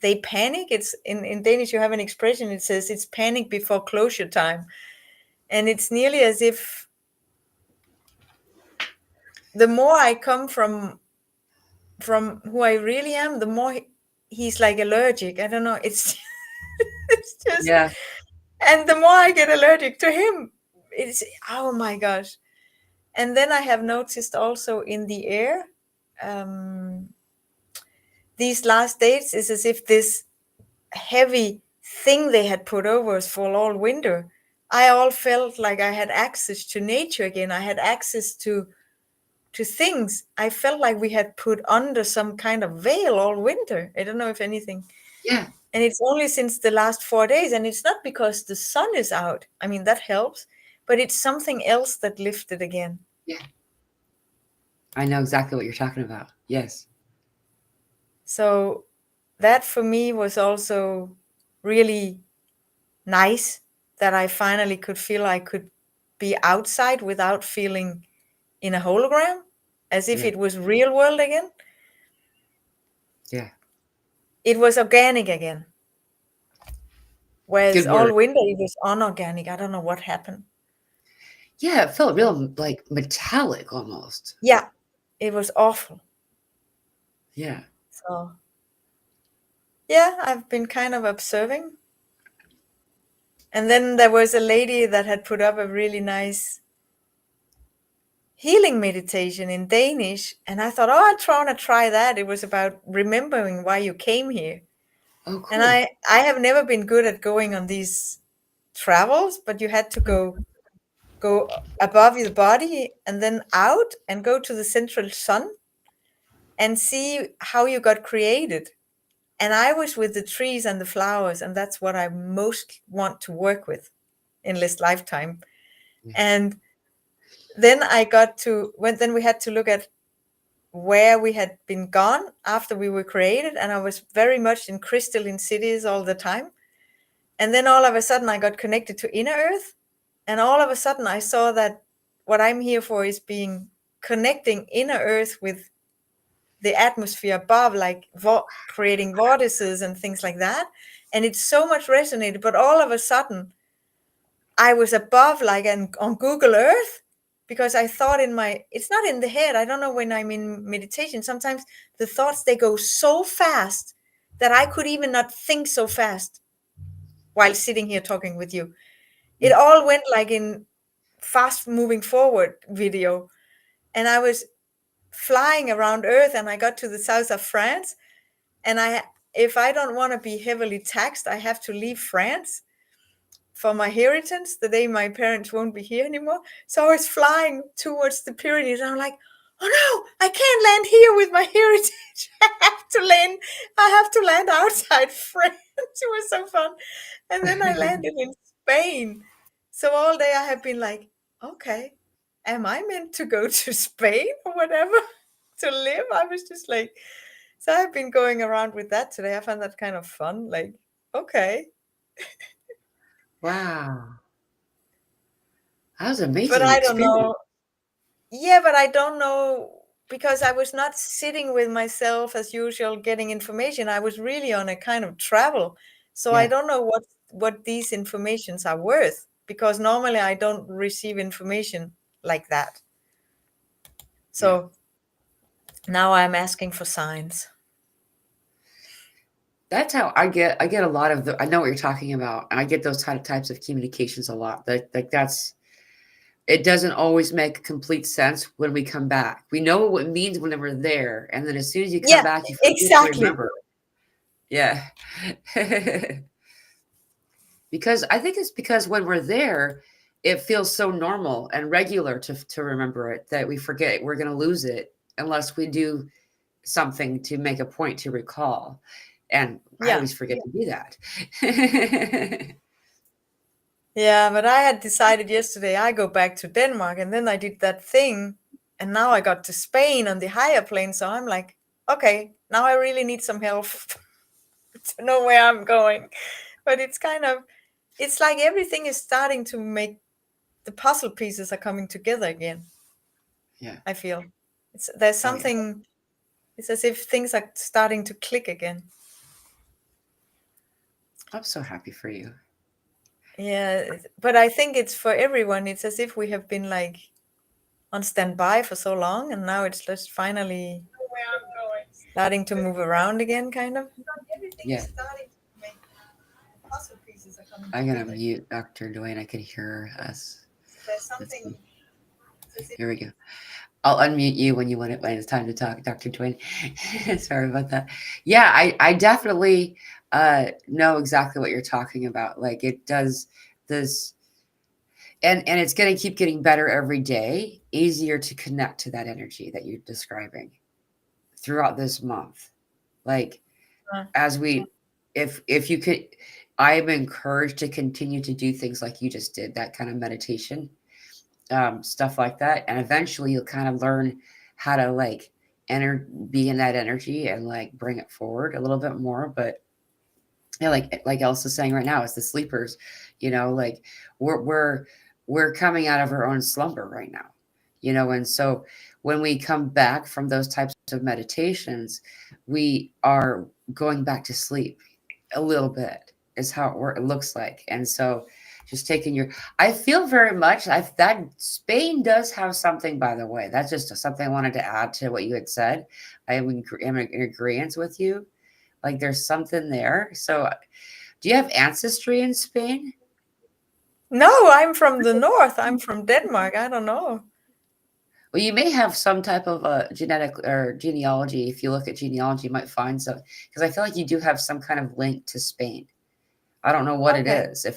I: they panic. It's in Danish, you have an expression, it says it's panic before closure time. And it's nearly as if the more I come from from who I really am, the more he's like allergic. I don't know. It's it's just,
A: Yeah.
I: and the more I get allergic to him, it's, oh my gosh. And then I have noticed also in the air, these last days is as if this heavy thing they had put over us for all winter, I all felt like I had access to nature again. I had access to things. I felt like we had put under some kind of veil all winter. I don't know if anything.
A: Yeah.
I: And it's only since the last 4 days, and it's not because the sun is out. I mean, that helps, but it's something else that lifted again.
A: Yeah. I know exactly what you're talking about. Yes.
I: So that for me was also really nice, that I finally could feel I could be outside without feeling in a hologram, as if
A: Yeah.
I: it was real world again.
A: Yeah.
I: It was organic again. Whereas
A: Good word.
I: all winter it was unorganic. I don't know what happened.
A: Yeah, it felt real like metallic almost.
I: Yeah, it was awful.
A: Yeah.
I: So yeah, I've been kind of observing. And then there was a lady that had put up a really nice healing meditation in Danish. And I thought, oh, want to try that. It was about remembering why you came here.
A: Oh, cool.
I: And I have never been good at going on these travels, but you had to go above your body and then out and go to the central sun and see how you got created. And I was with the trees and the flowers, and that's what I most want to work with in this lifetime.
A: Yeah.
I: And then then we had to look at where we had been gone after we were created. And I was very much in crystalline cities all the time. And then all of a sudden I got connected to inner earth. And all of a sudden I saw that what I'm here for is connecting inner earth with the atmosphere above, like creating vortices and things like that. And it so much resonated. But all of a sudden I was above, like on Google Earth, because I thought it's not in the head. I don't know, when I'm in meditation, sometimes the thoughts, they go so fast that I could even not think so fast while sitting here talking with you. It all went like in fast moving forward video. And I was flying around Earth, and I got to the south of France. And if I don't want to be heavily taxed, I have to leave France for my inheritance the day my parents won't be here anymore. So I was flying towards the Pyrenees, and I'm like, oh no, I can't land here with my heritage. I have to land outside France. It was so fun. And then I landed in Spain. So all day I have been like, okay, am I meant to go to Spain or whatever to live? I was just like, so I've been going around with that today. I found that kind of fun. Like, okay.
A: Wow. That was amazing.
I: But I don't know. Yeah, but I don't know, because I was not sitting with myself as usual getting information. I was really on a kind of travel. So I don't know what these informations are worth, because normally I don't receive information like that. So now I'm asking for signs.
A: That's how I get a lot of I know what you're talking about. And I get those types of communications a lot. It doesn't always make complete sense when we come back. We know what it means when we're there. And then as soon as you come back, you forget to remember. Yeah. Because I think it's because when we're there, it feels so normal and regular to remember it that we forget we're going to lose it unless we do something to make a point to recall. And I always forget to do that.
I: Yeah, but I had decided yesterday I go back to Denmark, and then I did that thing, and now I got to Spain on the higher plane. So I'm like, okay, now I really need some help to know where I'm going. But it's like everything is starting to make, the puzzle pieces are coming together again.
A: Yeah,
I: I feel there's something. It's as if things are starting to click again.
A: I'm so happy for you.
I: Yeah, but I think it's for everyone. It's as if we have been like on standby for so long, and now it's just finally starting to move around again, kind of.
A: Yeah. I'm gonna mute Dr. Dwayne. I could hear us. Let's see. Here we go. I'll unmute you when it's time to talk, Dr. Dwayne. Sorry about that. Yeah, I definitely know exactly what you're talking about. Like it does this, and it's gonna keep getting better every day, easier to connect to that energy that you're describing throughout this month. Like as we if you could, I am encouraged to continue to do things like you just did, that kind of meditation, stuff like that. And eventually you'll kind of learn how to like be in that energy and like bring it forward a little bit more. But yeah, like Elsa's saying right now, it's the sleepers, like we're coming out of our own slumber right now, and so when we come back from those types of meditations, we are going back to sleep a little bit is how it looks like. And so just taking I feel very much that Spain does have something, by the way. That's just something I wanted to add to what you had said. I am in agreement with you. Like there's something there. So do you have ancestry in Spain?
I: No, I'm from the north. I'm from Denmark. I don't know.
A: Well, you may have some type of genetic or genealogy. If you look at genealogy, you might find some, because I feel like you do have some kind of link to Spain. I don't know what it is,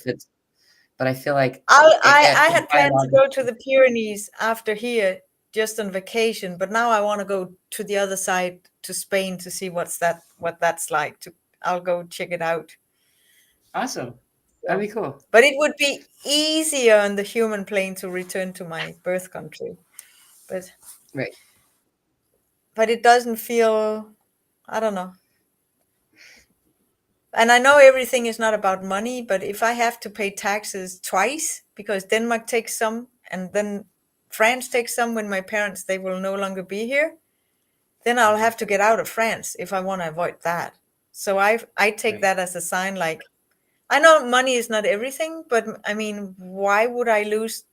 A: but I feel like
I: I had planned to go to the Pyrenees after here, just on vacation, but now I want to go to the other side, to Spain, to see what that's like. I'll go check it out.
A: Awesome. That'd be cool.
I: But it would be easier on the human plane to return to my birth country. But
A: right.
I: But it doesn't feel, I don't know. And I know everything is not about money, but if I have to pay taxes twice, because Denmark takes some and then France takes some when my parents, they will no longer be here, then I'll have to get out of France if I want to avoid that. So I take that as a sign, like, I know money is not everything, but I mean, why would I lose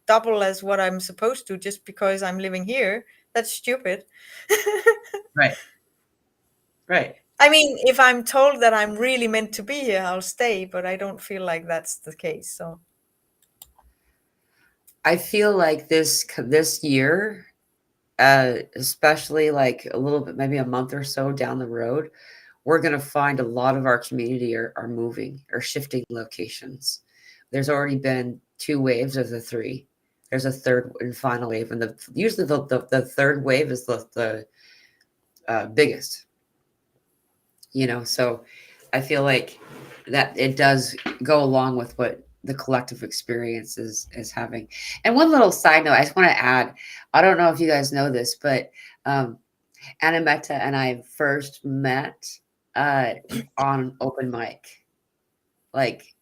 I: double as what I'm supposed to just because I'm living here? That's stupid.
A: Right. Right.
I: I mean, if I'm told that I'm really meant to be here, I'll stay, but I don't feel like that's the case. So
A: I feel like this year, especially like a little bit, maybe a month or so down the road, we're going to find a lot of our community are moving or shifting locations. There's already been 2 waves of the 3. There's a third and final wave, and usually the third wave is the biggest. So I feel like that it does go along with what the collective experience is having. And one little side note, I just want to add, I don't know if you guys know this, but Anameta and I first met on open mic, like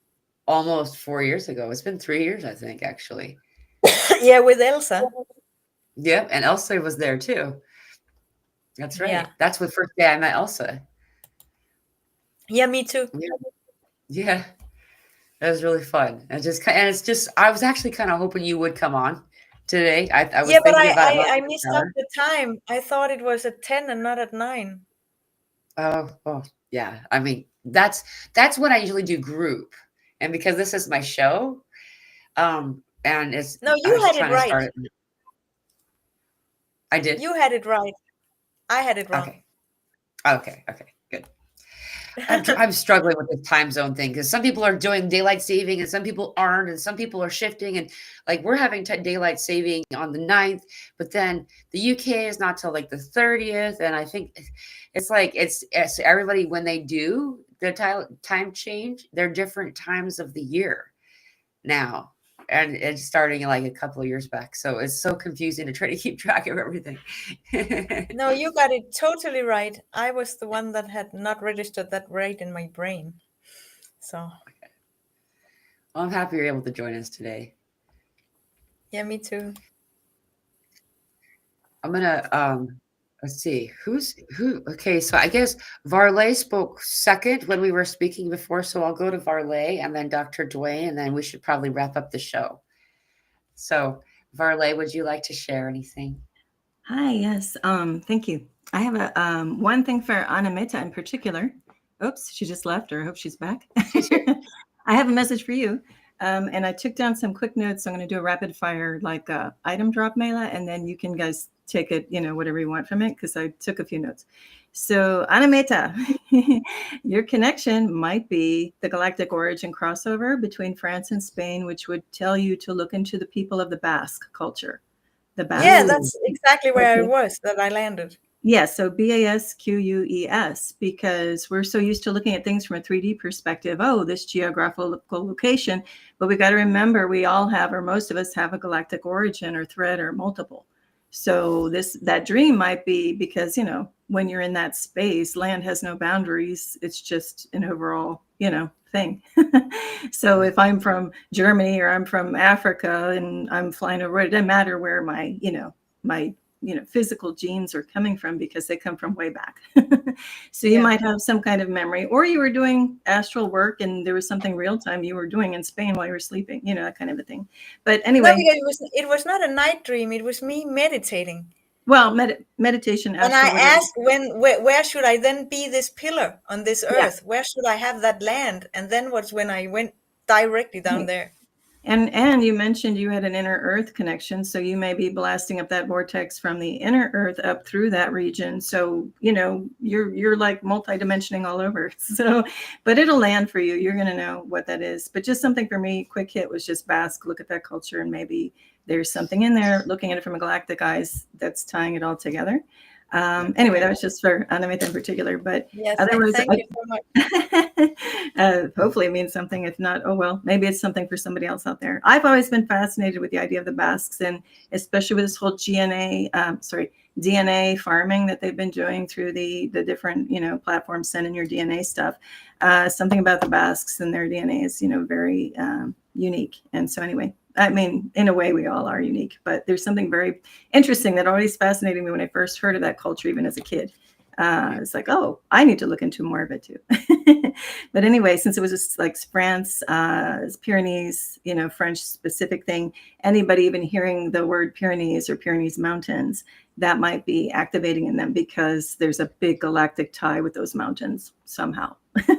A: almost 4 years ago. It's been 3 years, I think, actually.
I: Yeah, with Elsa.
A: Yep, and Elsa was there too. That's right.
I: Yeah.
A: That's the first day I met Elsa.
I: Yeah, me too.
A: Yeah. That was really fun. And it's just, I was actually kind of hoping you would come on today. I was
I: yeah, but
A: thinking about
I: I missed up the time. I thought it was at 10 and not at 9.
A: Oh, yeah. I mean, that's when I usually do group. And because this is my show, and it's
I: no, you had it right.
A: I did.
I: You had it right. I had it wrong.
A: Okay. Good. I'm struggling with the time zone thing because some people are doing daylight saving and some people aren't, and some people are shifting, and like we're having daylight saving on the 9th, but then the UK is not till like the 30th, and I think it's like it's everybody, when they do the time change, they're different times of the year now, and it's starting like a couple of years back, so it's so confusing to try to keep track of everything.
I: No, you got it totally right. I was the one that had not registered that right in my brain. So
A: well, I'm happy you're able to join us today.
I: Yeah, me too.
A: I'm gonna let's see who. Okay, so I guess Varley spoke second when we were speaking before, so I'll go to Varley and then Dr. Dwayne, and then we should probably wrap up the show. So Varley, would you like to share anything?
K: Hi, yes. Thank you. I have a one thing for Anamita in particular. Oops, she just left, or I hope she's back.
A: She's here.
K: I have a message for you. And I took down some quick notes. I'm going to do a rapid fire like item drop, Mela, and then you can guys take it, whatever you want from it, because I took a few notes. So Anamita, your connection might be the galactic origin crossover between France and Spain, which would tell you to look into the people of the Basque culture. The Basque.
I: Yeah, that's exactly where I was, that I landed.
K: Yeah, so BASQUES, because we're so used to looking at things from a 3D perspective. Oh, this geographical location. But we got to remember we all have, or most of us have, a galactic origin or thread or multiple. So that dream might be because, when you're in that space, land has no boundaries. It's just an overall, thing. So if I'm from Germany or I'm from Africa and I'm flying over, it doesn't matter where my physical genes are coming from, because they come from way back. So you might have some kind of memory, or you were doing astral work and there was something real time you were doing in Spain while you were sleeping, that kind of a thing. But anyway,
I: no, because it was not a night dream. It was me meditating.
K: Well, meditation.
I: And I asked, where should I then be this pillar on this earth? Yeah. Where should I have that land? And then was when I went directly down there.
K: And you mentioned you had an inner earth connection, so you may be blasting up that vortex from the inner earth up through that region. So, you're like multidimensioning all over. So, but it'll land for you. You're going to know what that is. But just something for me, quick hit was just Basque, look at that culture, and maybe there's something in there, looking at it from a galactic eyes, that's tying it all together. Anyway, that was just for Anamita in particular, but
I: yes, otherwise, thank you so
K: much. Hopefully it means something. If not, oh well, maybe it's something for somebody else out there. I've always been fascinated with the idea of the Basques, and especially with this whole DNA farming that they've been doing through the different, platforms sending your DNA stuff. Something about the Basques and their DNA is, very unique. And so anyway, I mean, in a way, we all are unique, but there's something very interesting that always fascinated me when I first heard of that culture, even as a kid. It's like, oh, I need to look into more of it too. But anyway, since it was just like France, Pyrenees, French specific thing, anybody even hearing the word Pyrenees or Pyrenees Mountains, that might be activating in them because there's a big galactic tie with those mountains somehow.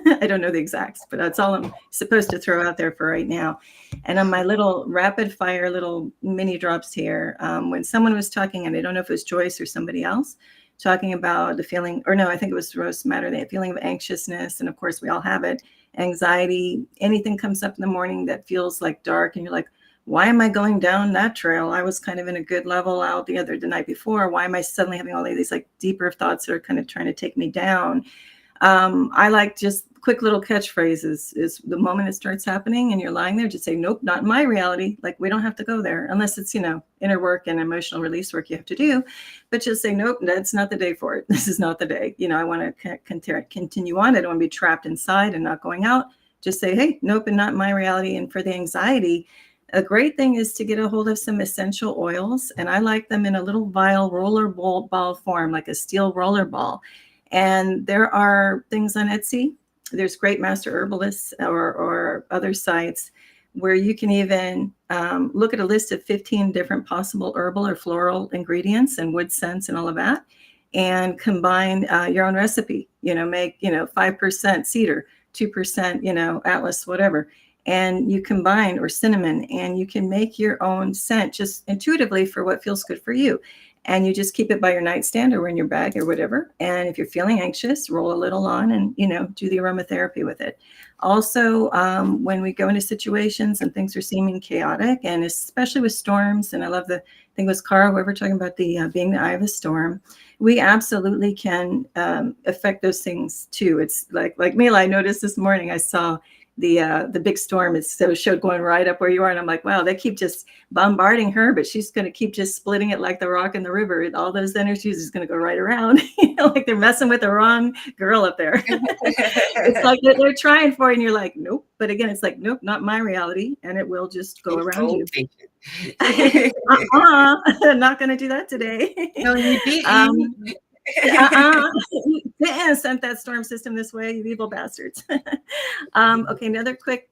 K: I don't know the exacts, but that's all I'm supposed to throw out there for right now. And on my little rapid fire little mini drops here, when someone was talking, and I don't know if it was Joyce or somebody else, talking about the feeling, or no, I think it was Rose Matter, the feeling of anxiousness. And of course, we all have it. Anxiety, anything comes up in the morning that feels like dark, and you're like, why am I going down that trail? I was kind of in a good level out the night before. Why am I suddenly having all of these like deeper thoughts that are kind of trying to take me down? I like just quick little catchphrases. Is the moment it starts happening and you're lying there, just say, nope, not in my reality. Like, we don't have to go there unless it's, inner work and emotional release work you have to do. But just say, nope, that's not the day for it. This is not the day. I want to continue on. I don't want to be trapped inside and not going out. Just say, hey, nope, and not in my reality. And for the anxiety, a great thing is to get a hold of some essential oils. And I like them in a little vial roller ball form, like a steel roller ball. And there are things on Etsy. There's great master herbalists or other sites where you can even look at a list of 15 different possible herbal or floral ingredients and wood scents and all of that, and combine your own recipe. Make 5% cedar, 2% atlas, whatever, and you combine, or cinnamon, and you can make your own scent just intuitively for what feels good for you. And you just keep it by your nightstand or in your bag or whatever. And if you're feeling anxious, roll a little on and, do the aromatherapy with it. Also, when we go into situations and things are seeming chaotic, and especially with storms, and I love I think it was Cara, whoever talking about the being the eye of a storm, we absolutely can affect those things too. It's like Mila, I noticed this morning, I saw the big storm showed going right up where you are, and I'm like, wow, they keep just bombarding her, but she's going to keep just splitting it like the rock in the river. All those energies is going to go right around. Like they're messing with the wrong girl up there. It's like they're trying for you, and you're like, nope. But again, it's like, nope, not my reality, and it will just go around you. Not going to do that today.
A: No, you didn't.
K: Sent that storm system this way, you evil bastards. Okay, another quick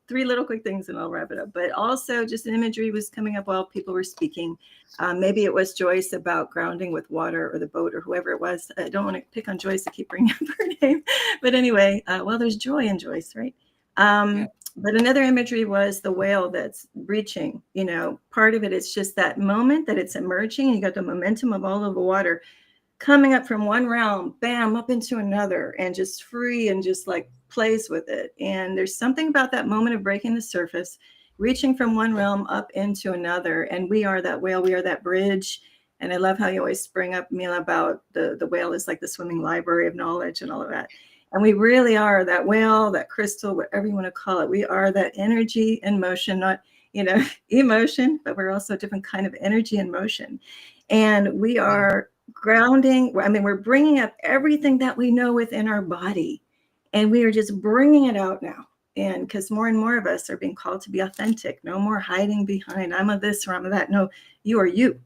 K: three little quick things and I'll wrap it up. But also just an imagery was coming up while people were speaking. Maybe it was Joyce about grounding with water, or the boat, or whoever it was. I don't want to pick on Joyce to keep bringing up her name. But anyway, well, there's joy in Joyce, right? But another imagery was the whale that's reaching. You know, part of it is just that moment that it's emerging, and you got the momentum of all of the water coming up from one realm, bam, up into another, and just free, and just like plays with it. And there's something about that moment of breaking the surface, reaching from one realm up into another. And we are that whale, we are that bridge. And I love how you always bring up, Mila, about the whale is like the swimming library of knowledge and all of that. And we really are that whale, that crystal, whatever you want to call it. We are that energy in motion, not, you know, emotion, but we're also a different kind of energy in motion. And we are grounding. I mean, we're bringing up everything that we know within our body, and we are just bringing it out now. And because more and more of us are being called to be authentic, no more hiding behind, I'm a this or I'm a that. No, you are you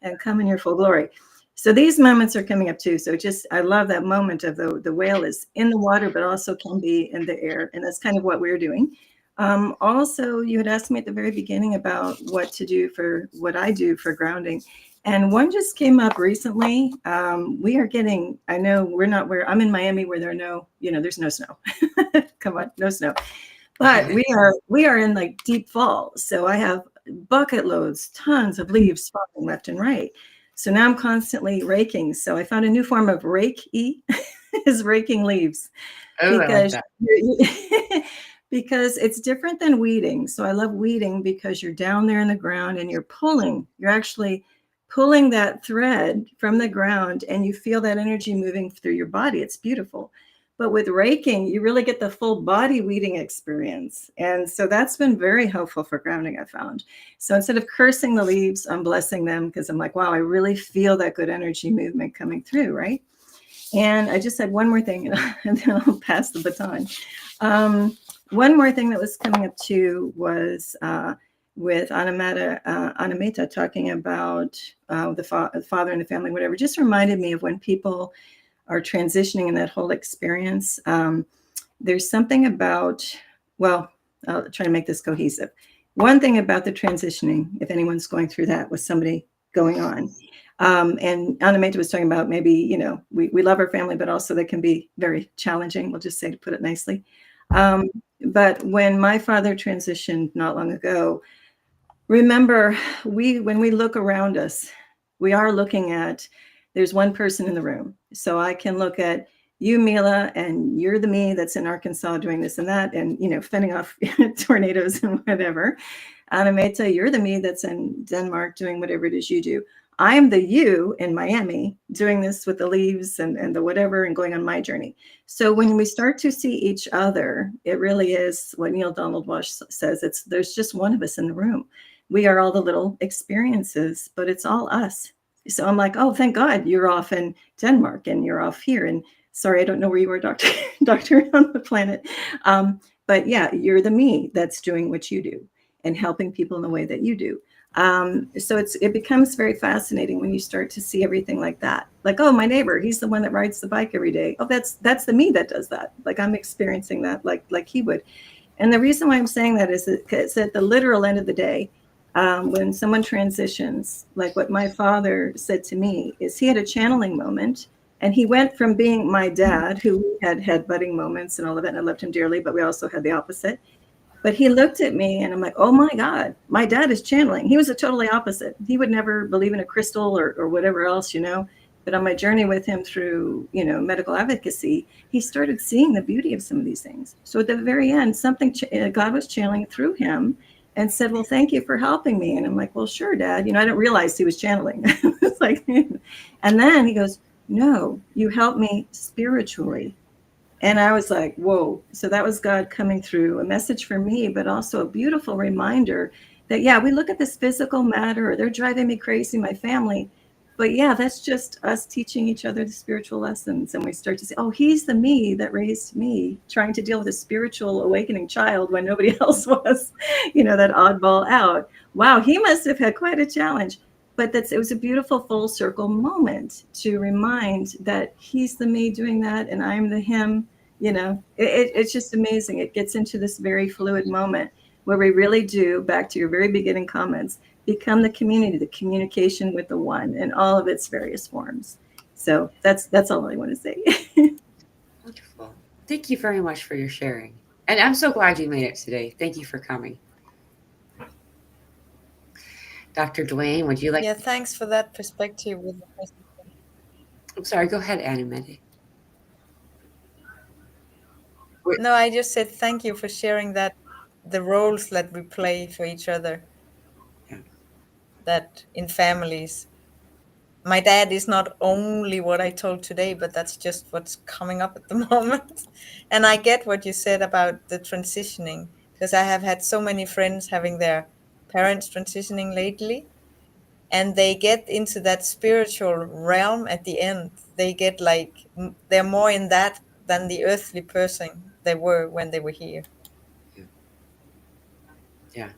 K: and come in your full glory. So these moments are coming up too. So just, I love that moment of the whale is in the water, but also can be in the air. And that's kind of what we're doing. Also, you had asked me at the very beginning about what to do for what I do for grounding. And one just came up recently. We are getting, I know we're not where, I'm in Miami where there are no, you know, there's no snow. Come on, no snow. But we are in like deep fall. So I have bucket loads, tons of leaves falling left and right. So now I'm constantly raking. So I found a new form of rake-y is raking leaves.
A: Oh,
K: Because
A: I like that.
K: because it's different than weeding. So I love weeding because you're down there in the ground and you're actually pulling that thread from the ground, and you feel that energy moving through your body. It's beautiful. But with raking, you really get the full body weeding experience. And so that's been very helpful for grounding, I found. So instead of cursing the leaves, I'm blessing them, because I'm like, wow, I really feel that good energy movement coming through, right? And I just had one more thing, and then I'll pass the baton. One more thing that was coming up too was with Anameta talking about the father and the family, whatever. Just reminded me of when people are transitioning in that whole experience. There's something about, well, I'll try to make this cohesive. One thing about the transitioning, if anyone's going through that with somebody going on, and Anameta was talking about maybe, you know, we love our family, but also they can be very challenging. We'll just say, to put it nicely. But when my father transitioned not long ago, remember, when we look around us, we are looking at, there's one person in the room. So I can look at you, Mila, and you're the me that's in Arkansas doing this and that, and, you know, fending off tornadoes and whatever. Anameta, you're the me that's in Denmark doing whatever it is you do. I'm the you in Miami doing this with the leaves and the whatever and going on my journey. So when we start to see each other, it really is what Neil Donald Walsh says. There's just one of us in the room. We are all the little experiences, but it's all us. So I'm like, oh, thank God you're off in Denmark and you're off here. And sorry, I don't know where you were, doctor on the planet. But yeah, you're the me that's doing what you do and helping people in the way that you do. So it becomes very fascinating when you start to see everything like that. Like, oh, my neighbor, he's the one that rides the bike every day. Oh, that's the me that does that. Like, I'm experiencing that like he would. And the reason why I'm saying that is it's at the literal end of the day. When someone transitions, like what my father said to me, is he had a channeling moment, and he went from being my dad, who had budding moments and all of that, and I loved him dearly, but we also had the opposite. But he looked at me and I'm like, oh my God, my dad is channeling. He was a totally opposite. He would never believe in a crystal or whatever else, you know. But on my journey with him through, you know, medical advocacy, he started seeing the beauty of some of these things. So at the very end, God was channeling through him and said, well, thank you for helping me. And I'm like, well, sure, Dad. You know, I didn't realize he was channeling. It's like, and then he goes, no, you helped me spiritually. And I was like, whoa. So that was God coming through, a message for me, but also a beautiful reminder that, yeah, we look at this physical matter, or they're driving me crazy, my family. But yeah, that's just us teaching each other the spiritual lessons. And we start to say, oh, he's the me that raised me, trying to deal with a spiritual awakening child when nobody else was, you know, that oddball out. Wow, he must have had quite a challenge. But it was a beautiful full circle moment to remind that he's the me doing that and I'm the him It's just amazing. It gets into this very fluid moment where we really do, back to your very beginning comments, become the community, the communication with the one in all of its various forms. So that's all I want to say.
A: Wonderful. Thank you very much for your sharing. And I'm so glad you made it today. Thank you for coming. Dr. Dwayne, would you like?
I: Yeah, thanks for that perspective.
A: I'm sorry, go ahead, Annie.
I: No, I just said thank you for sharing that, the roles that we play for each other.
A: Yeah.
I: That in families. My dad is not only what I told today, but that's just what's coming up at the moment. And I get what you said about the transitioning, because I have had so many friends having their parents transitioning lately, and they get into that spiritual realm at the end. They get like, they're more in that than the earthly person they were when they were here.
A: Yeah.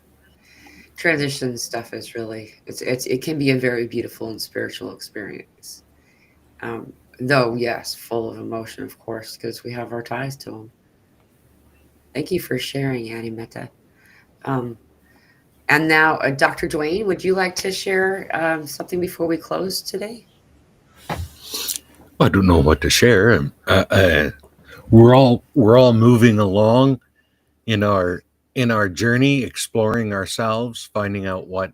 A: Transition stuff is really, it can be a very beautiful and spiritual experience. Though, yes, full of emotion, of course, because we have our ties to them. Thank you for sharing, Annie Metta. And now, Dr. Dwayne, would you like to share something before we close today?
E: I don't know what to share. We're all moving along in our journey, exploring ourselves, finding out what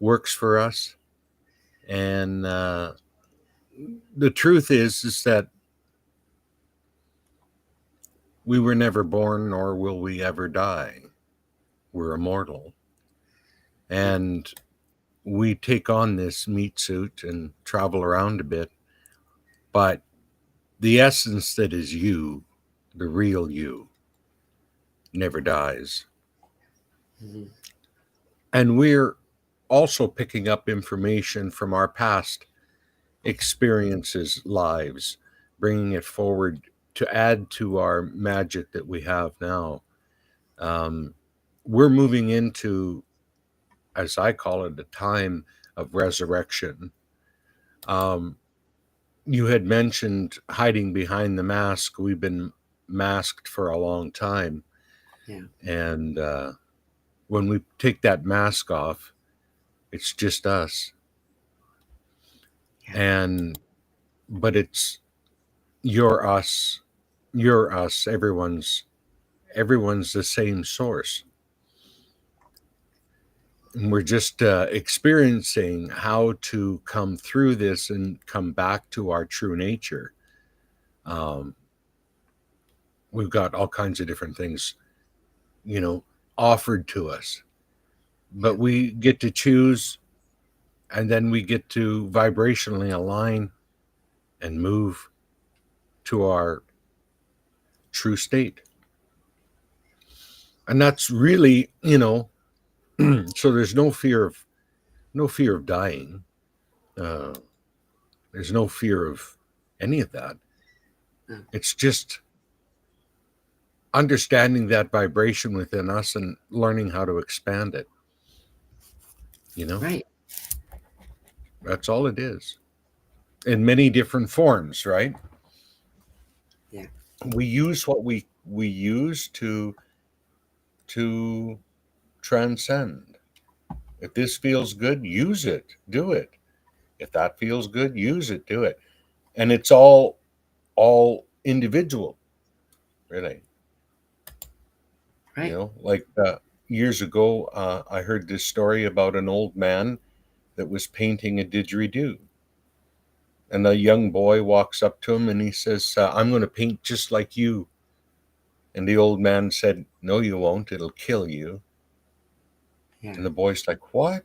E: works for us. And the truth is that we were never born, nor will we ever die. We're immortal. And we take on this meat suit and travel around a bit. But the essence that is you, the real you, never dies.
A: Mm-hmm.
E: And we're also picking up information from our past experiences, lives, bringing it forward to add to our magic that we have now. We're moving into, as I call it, a time of resurrection. You had mentioned hiding behind the mask. We've been masked for a long time.
A: Yeah.
E: And when we take that mask off, it's just us. Yeah. But it's you're us, everyone's the same source. And we're just experiencing how to come through this and come back to our true nature. We've got all kinds of different things, offered to us, but we get to choose, and then we get to vibrationally align and move to our true state. And that's really, so there's no fear of dying. There's no fear of any of that. It's just understanding that vibration within us and learning how to expand it.
A: Right.
E: That's all it is. In many different forms, right?
A: Yeah.
E: We use what we use to transcend. If this feels good, use it, do it. If that feels good, use it, do it. And it's all individual, really.
A: Right.
E: Like years ago, I heard this story about an old man that was painting a didgeridoo. And a young boy walks up to him and he says, I'm going to paint just like you. And the old man said, no, you won't. It'll kill you.
A: Yeah.
E: And the boy's like, what?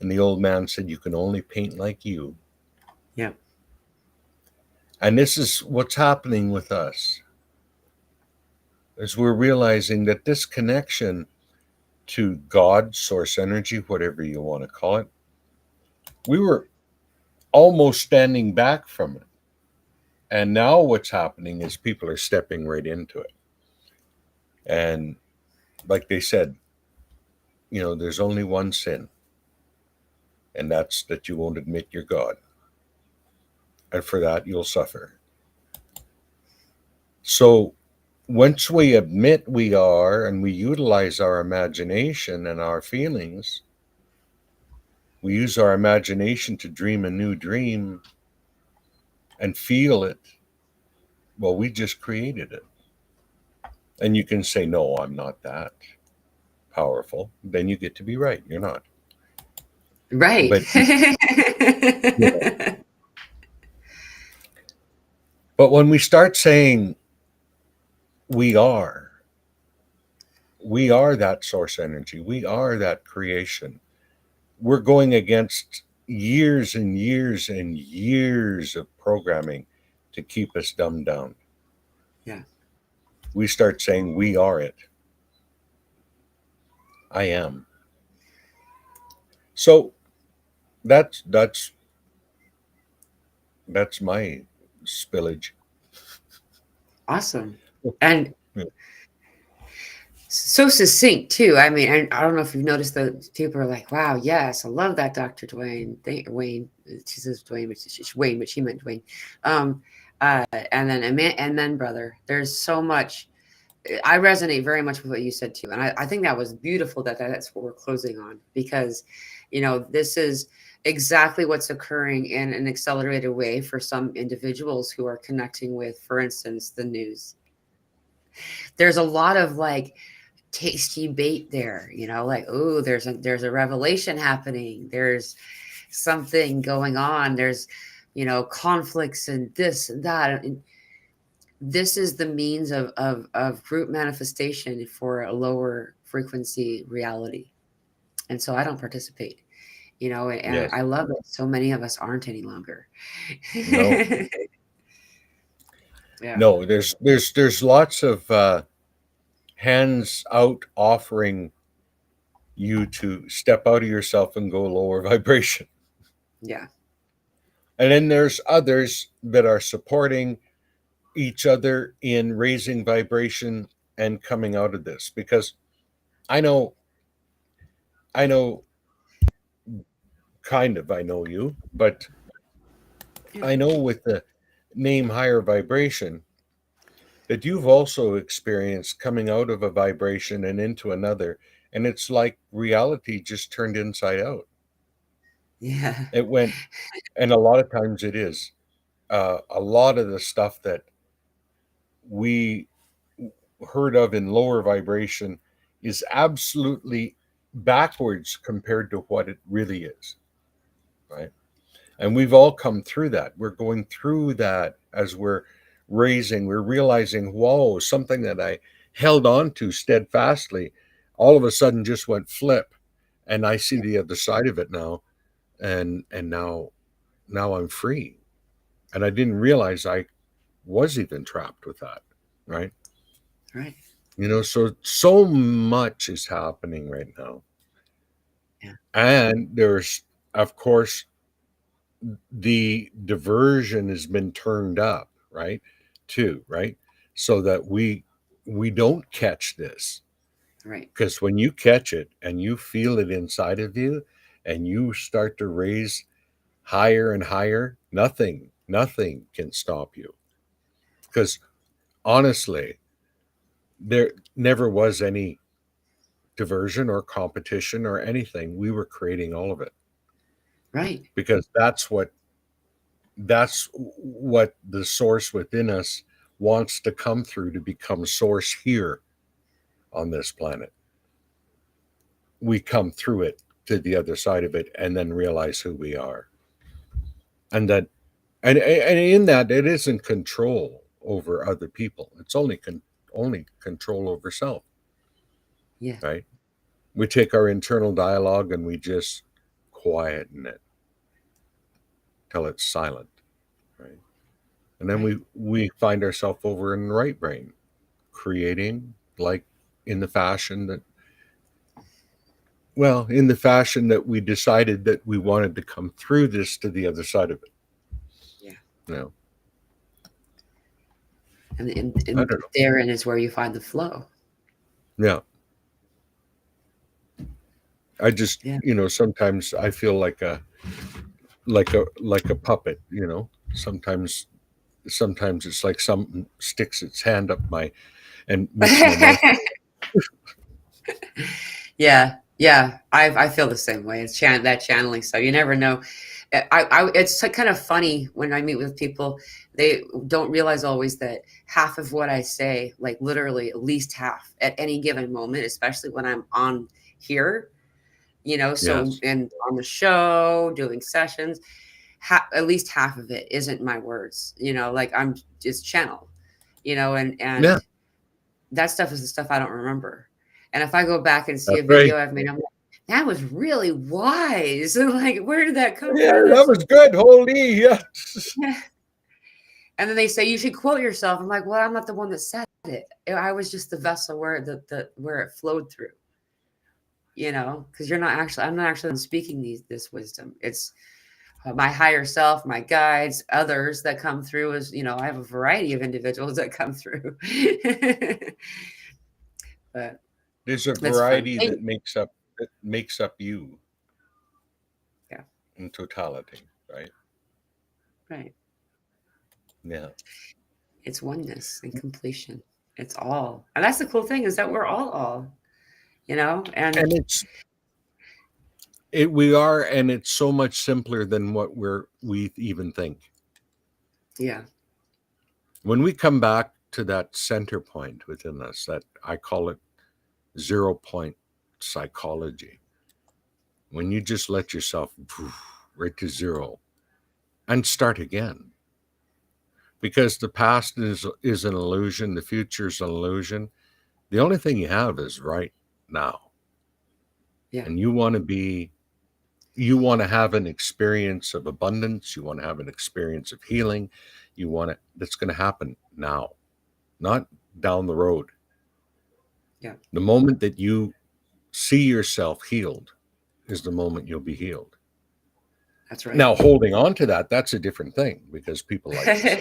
E: And the old man said, you can only paint like you.
A: Yeah.
E: And this is what's happening with us. As we're realizing that this connection to God, source energy, whatever you want to call it, we were almost standing back from it. And now what's happening is people are stepping right into it. And like they said, there's only one sin. And that's that you won't admit you're God. And for that, you'll suffer. So once we admit we are and we utilize our imagination and our feelings, we use our imagination to dream a new dream and feel it. Well, we just created it. And you can say, no, I'm not that powerful. Then you get to be right. You're not.
A: Right.
E: But, you know, but when we start saying we are that source energy, we are that creation, we're going against years and years and years of programming to keep us dumbed down.
A: Yeah.
E: We start saying we are it. I am. So that's my spillage.
A: Awesome. And so succinct too. I mean, and I don't know if you've noticed that people are like, "Wow, yes, I love that, Dr. Dwayne." Wayne, she says Dwayne, but she's Wayne, but she meant Dwayne. And then brother, there's so much. I resonate very much with what you said too, and I think that was beautiful. That's what we're closing on, because, this is exactly what's occurring in an accelerated way for some individuals who are connecting with, for instance, the news. There's a lot of like tasty bait there, like, oh, there's a revelation happening, there's something going on, there's conflicts and this and that, and this is the means of group manifestation for a lower frequency reality. And so I don't participate, and
E: Yes.
A: I love it. So many of us aren't any longer.
E: No.
A: Yeah.
E: No, there's lots of hands out offering you to step out of yourself and go lower vibration.
A: Yeah.
E: And then there's others that are supporting each other in raising vibration and coming out of this. Because I know I know you, but
A: Yeah.
E: I know with the name higher vibration that you've also experienced coming out of a vibration and into another. And it's like reality just turned inside out.
A: Yeah.
E: It went, and a lot of times it is. A lot of the stuff that we heard of in lower vibration is absolutely backwards compared to what it really is, right? And we've all come through that. We're going through that as we're realizing, whoa, something that I held on to steadfastly all of a sudden just went flip, and I see the other side of it now, and now I'm free, and I didn't realize I was even trapped with that, right?
A: Right.
E: So much is happening right now.
A: Yeah.
E: And there's, of course, the diversion has been turned up, right? Too, right? So that we don't catch this.
A: Right.
E: Because when you catch it and you feel it inside of you and you start to raise higher and higher, nothing can stop you. Because honestly, there never was any diversion or competition or anything. We were creating all of it.
A: Right.
E: Because that's what the source within us wants to come through to become source here on this planet. We come through it to the other side of it and then realize who we are. And that and in that, it isn't control over other people. It's only control over self.
A: Yeah.
E: Right? We take our internal dialogue and we just quieten it till it's silent, right? And then
A: Right.
E: we find ourselves over in the right brain, creating like in the fashion that we decided that we wanted to come through this to the other side of it.
A: Yeah.
E: No.
A: And
E: I don't know.
A: therein is where you find the flow.
E: Yeah. I just,
A: Yeah.
E: sometimes I feel like a puppet, sometimes sometimes it's like something sticks its hand up and makes my mouth.
A: Yeah, I feel the same way. It's that channeling stuff. You never know. It's kind of funny when I meet with people. They don't realize always that half of what I say, like literally at least half at any given moment, especially when I'm on here, so
E: Yes.
A: and on the show doing sessions, at least half of it isn't my words. Like I'm just channel. And
E: Yeah,
A: that stuff is the stuff I don't remember. And if I go back and see a
E: that's right.
A: video I've made, I'm like, that was really wise. Like, where did that come
E: Yeah,
A: from?
E: that was good. Holy, yeah.
A: Yeah. And then they say you should quote yourself. I'm like, well, I'm not the one that said it. I was just the vessel where where it flowed through. Because I'm not actually speaking this wisdom. It's my higher self, my guides, others that come through. I have a variety of individuals that come through. But
E: There's a
A: that's fun.
E: variety that makes up you.
A: Yeah.
E: In totality, right?
A: Right.
E: Yeah.
A: It's oneness and completion. It's all. And that's the cool thing, is that we're all, and
E: we are, and it's so much simpler than what we even think.
A: Yeah.
E: When we come back to that center point within us, that I call it 0 point psychology, when you just let yourself right to zero and start again, because the past is an illusion, the future is an illusion. The only thing you have is right now.
A: Yeah.
E: And you want to have an experience of abundance, you want to have an experience of healing, that's going to happen now, not down the road.
A: Yeah.
E: The moment that you see yourself healed is the moment you'll be healed.
A: That's right.
E: Now, holding on to that's a different thing, because people like to say,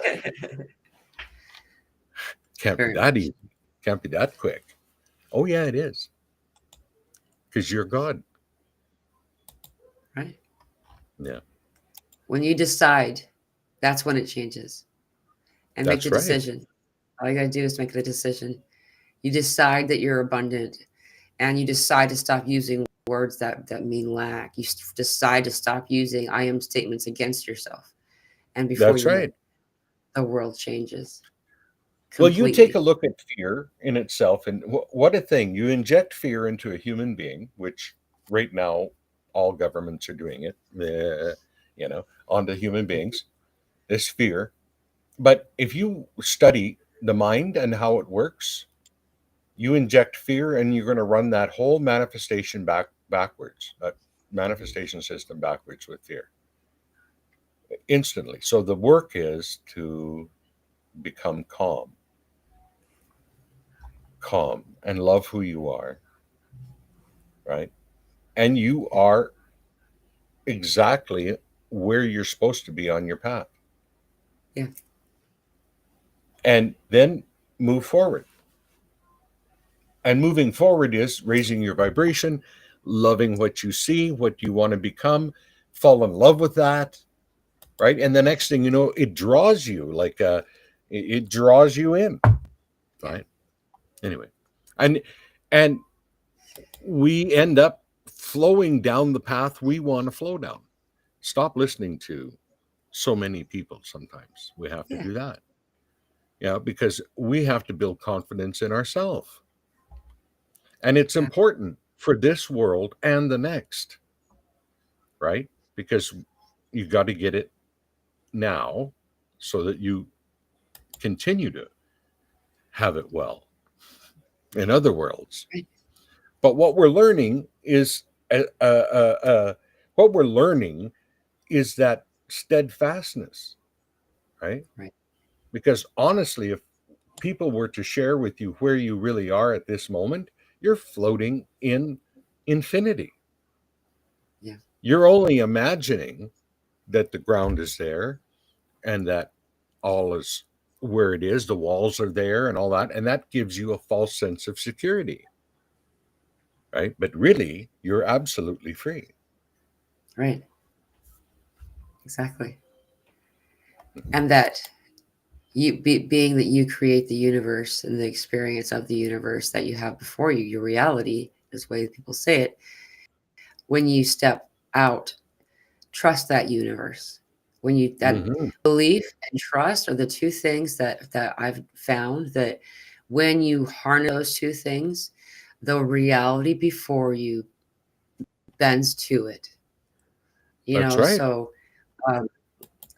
E: can't be that easy, can't be that quick. Oh yeah, it is. Because you're God.
A: Right.
E: Yeah.
A: When you decide, that's when it changes. And make
E: That's
A: the
E: right.
A: decision. All you got to do is make the decision. You decide that you're abundant, and you decide to stop using words that mean lack. You decide to stop using I am statements against yourself. And before
E: That's
A: you know
E: right.
A: it, the world changes.
E: Well,
A: Completely.
E: you take a look at fear in itself, and what a thing. You inject fear into a human being, which right now all governments are doing it, onto human beings, this fear. But if you study the mind and how it works, you inject fear and you're going to run that whole manifestation backwards, that manifestation system backwards with fear instantly. So the work is to become calm and love who you are, right? And you are exactly where you're supposed to be on your path.
A: Yeah.
E: And then move forward. And moving forward is raising your vibration, loving what you see, what you want to become, fall in love with that, right? And the next thing you know, it draws you it draws you in, right? Anyway, and we end up flowing down the path we want to flow down. Stop listening to so many people. Sometimes we have to do that. Yeah, because we have to build confidence in ourselves. And it's important for this world and the next, right? Because you got to get it now so that you continue to have it well in other worlds. But what we're learning is that steadfastness, right?
A: Right.
E: Because honestly, if people were to share with you where you really are at this moment, you're floating in infinity.
A: Yeah.
E: You're only imagining that the ground is there and that all is where it is, the walls are there and all that, and that gives you a false sense of security, right? But really, you're absolutely free.
A: Right. Exactly. And that being that you create the universe and the experience of the universe that you have before you, your reality, is the way people say it. When you step out, trust that universe. When you that belief and trust are the two things that I've found that when you harness those two things, the reality before you bends to it.
E: That's right.
A: So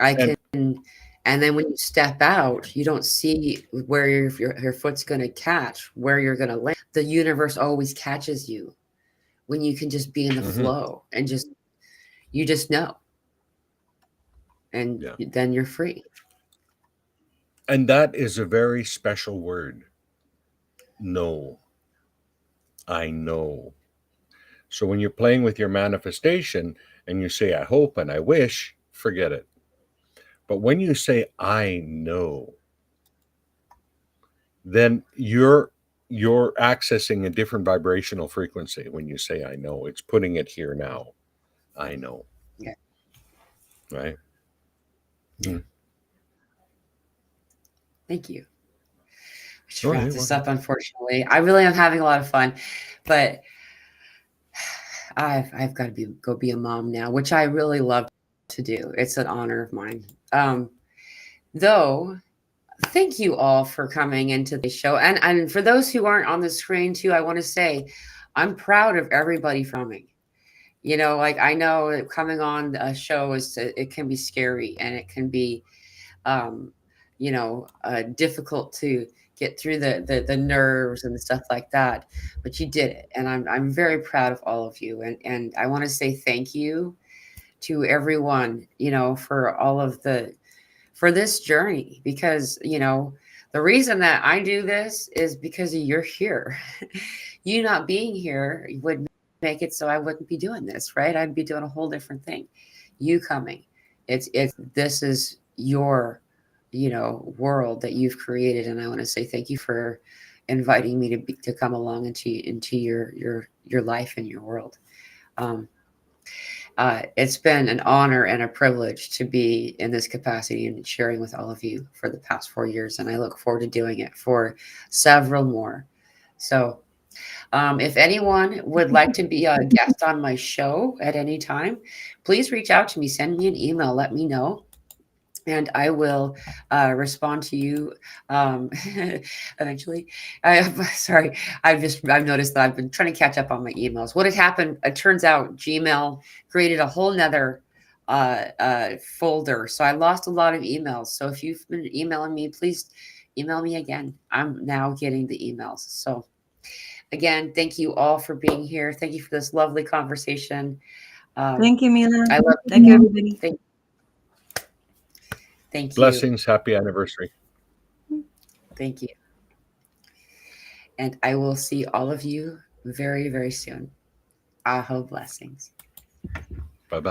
A: I can, and then when you step out, you don't see where your foot's going to catch, where you're going to land. The universe always catches you when you can just be in the flow and you just know. And then you're free.
E: And that is a very special word. Know. I know. So when you're playing with your manifestation and you say, I hope and I wish, forget it. But when you say, I know, then you're accessing a different vibrational frequency. When you say, I know, it's putting it here now. I know.
A: Yeah.
E: Right.
A: Thank you. I should wrap this up, unfortunately. I really am having a lot of fun, but I've got to go be a mom now, which I really love to do. It's an honor of mine. Though, thank you all for coming into the show. And for those who aren't on the screen too, I want to say I'm proud of everybody coming. Like I know that coming on a show it can be scary and it can be difficult to get through the nerves and stuff like that, but you did it, and I'm very proud of all of you, and I want to say thank you to everyone, for all of for this journey, because the reason that I do this is because you're here. You not being here would make it so I wouldn't be doing this, right? I'd be doing a whole different thing. You coming, it's this is your world that you've created, and I want to say thank you for inviting me to come along into your life and your world. It's been an honor and a privilege to be in this capacity and sharing with all of you for the past 4 years, and I look forward to doing it for several more. So if anyone would like to be a guest on my show at any time, please reach out to me, send me an email, let me know, and I will respond to you eventually. Sorry, I've noticed that I've been trying to catch up on my emails. What had happened? It turns out Gmail created a whole nother folder, so I lost a lot of emails. So if you've been emailing me, please email me again. I'm now getting the emails. So again, thank you all for being here. Thank you for this lovely conversation.
K: Thank you, Mila.
A: I love
K: Thank you, everybody.
A: Thank you.
E: Blessings. Happy anniversary.
A: Thank you. And I will see all of you very, very soon. Aho blessings.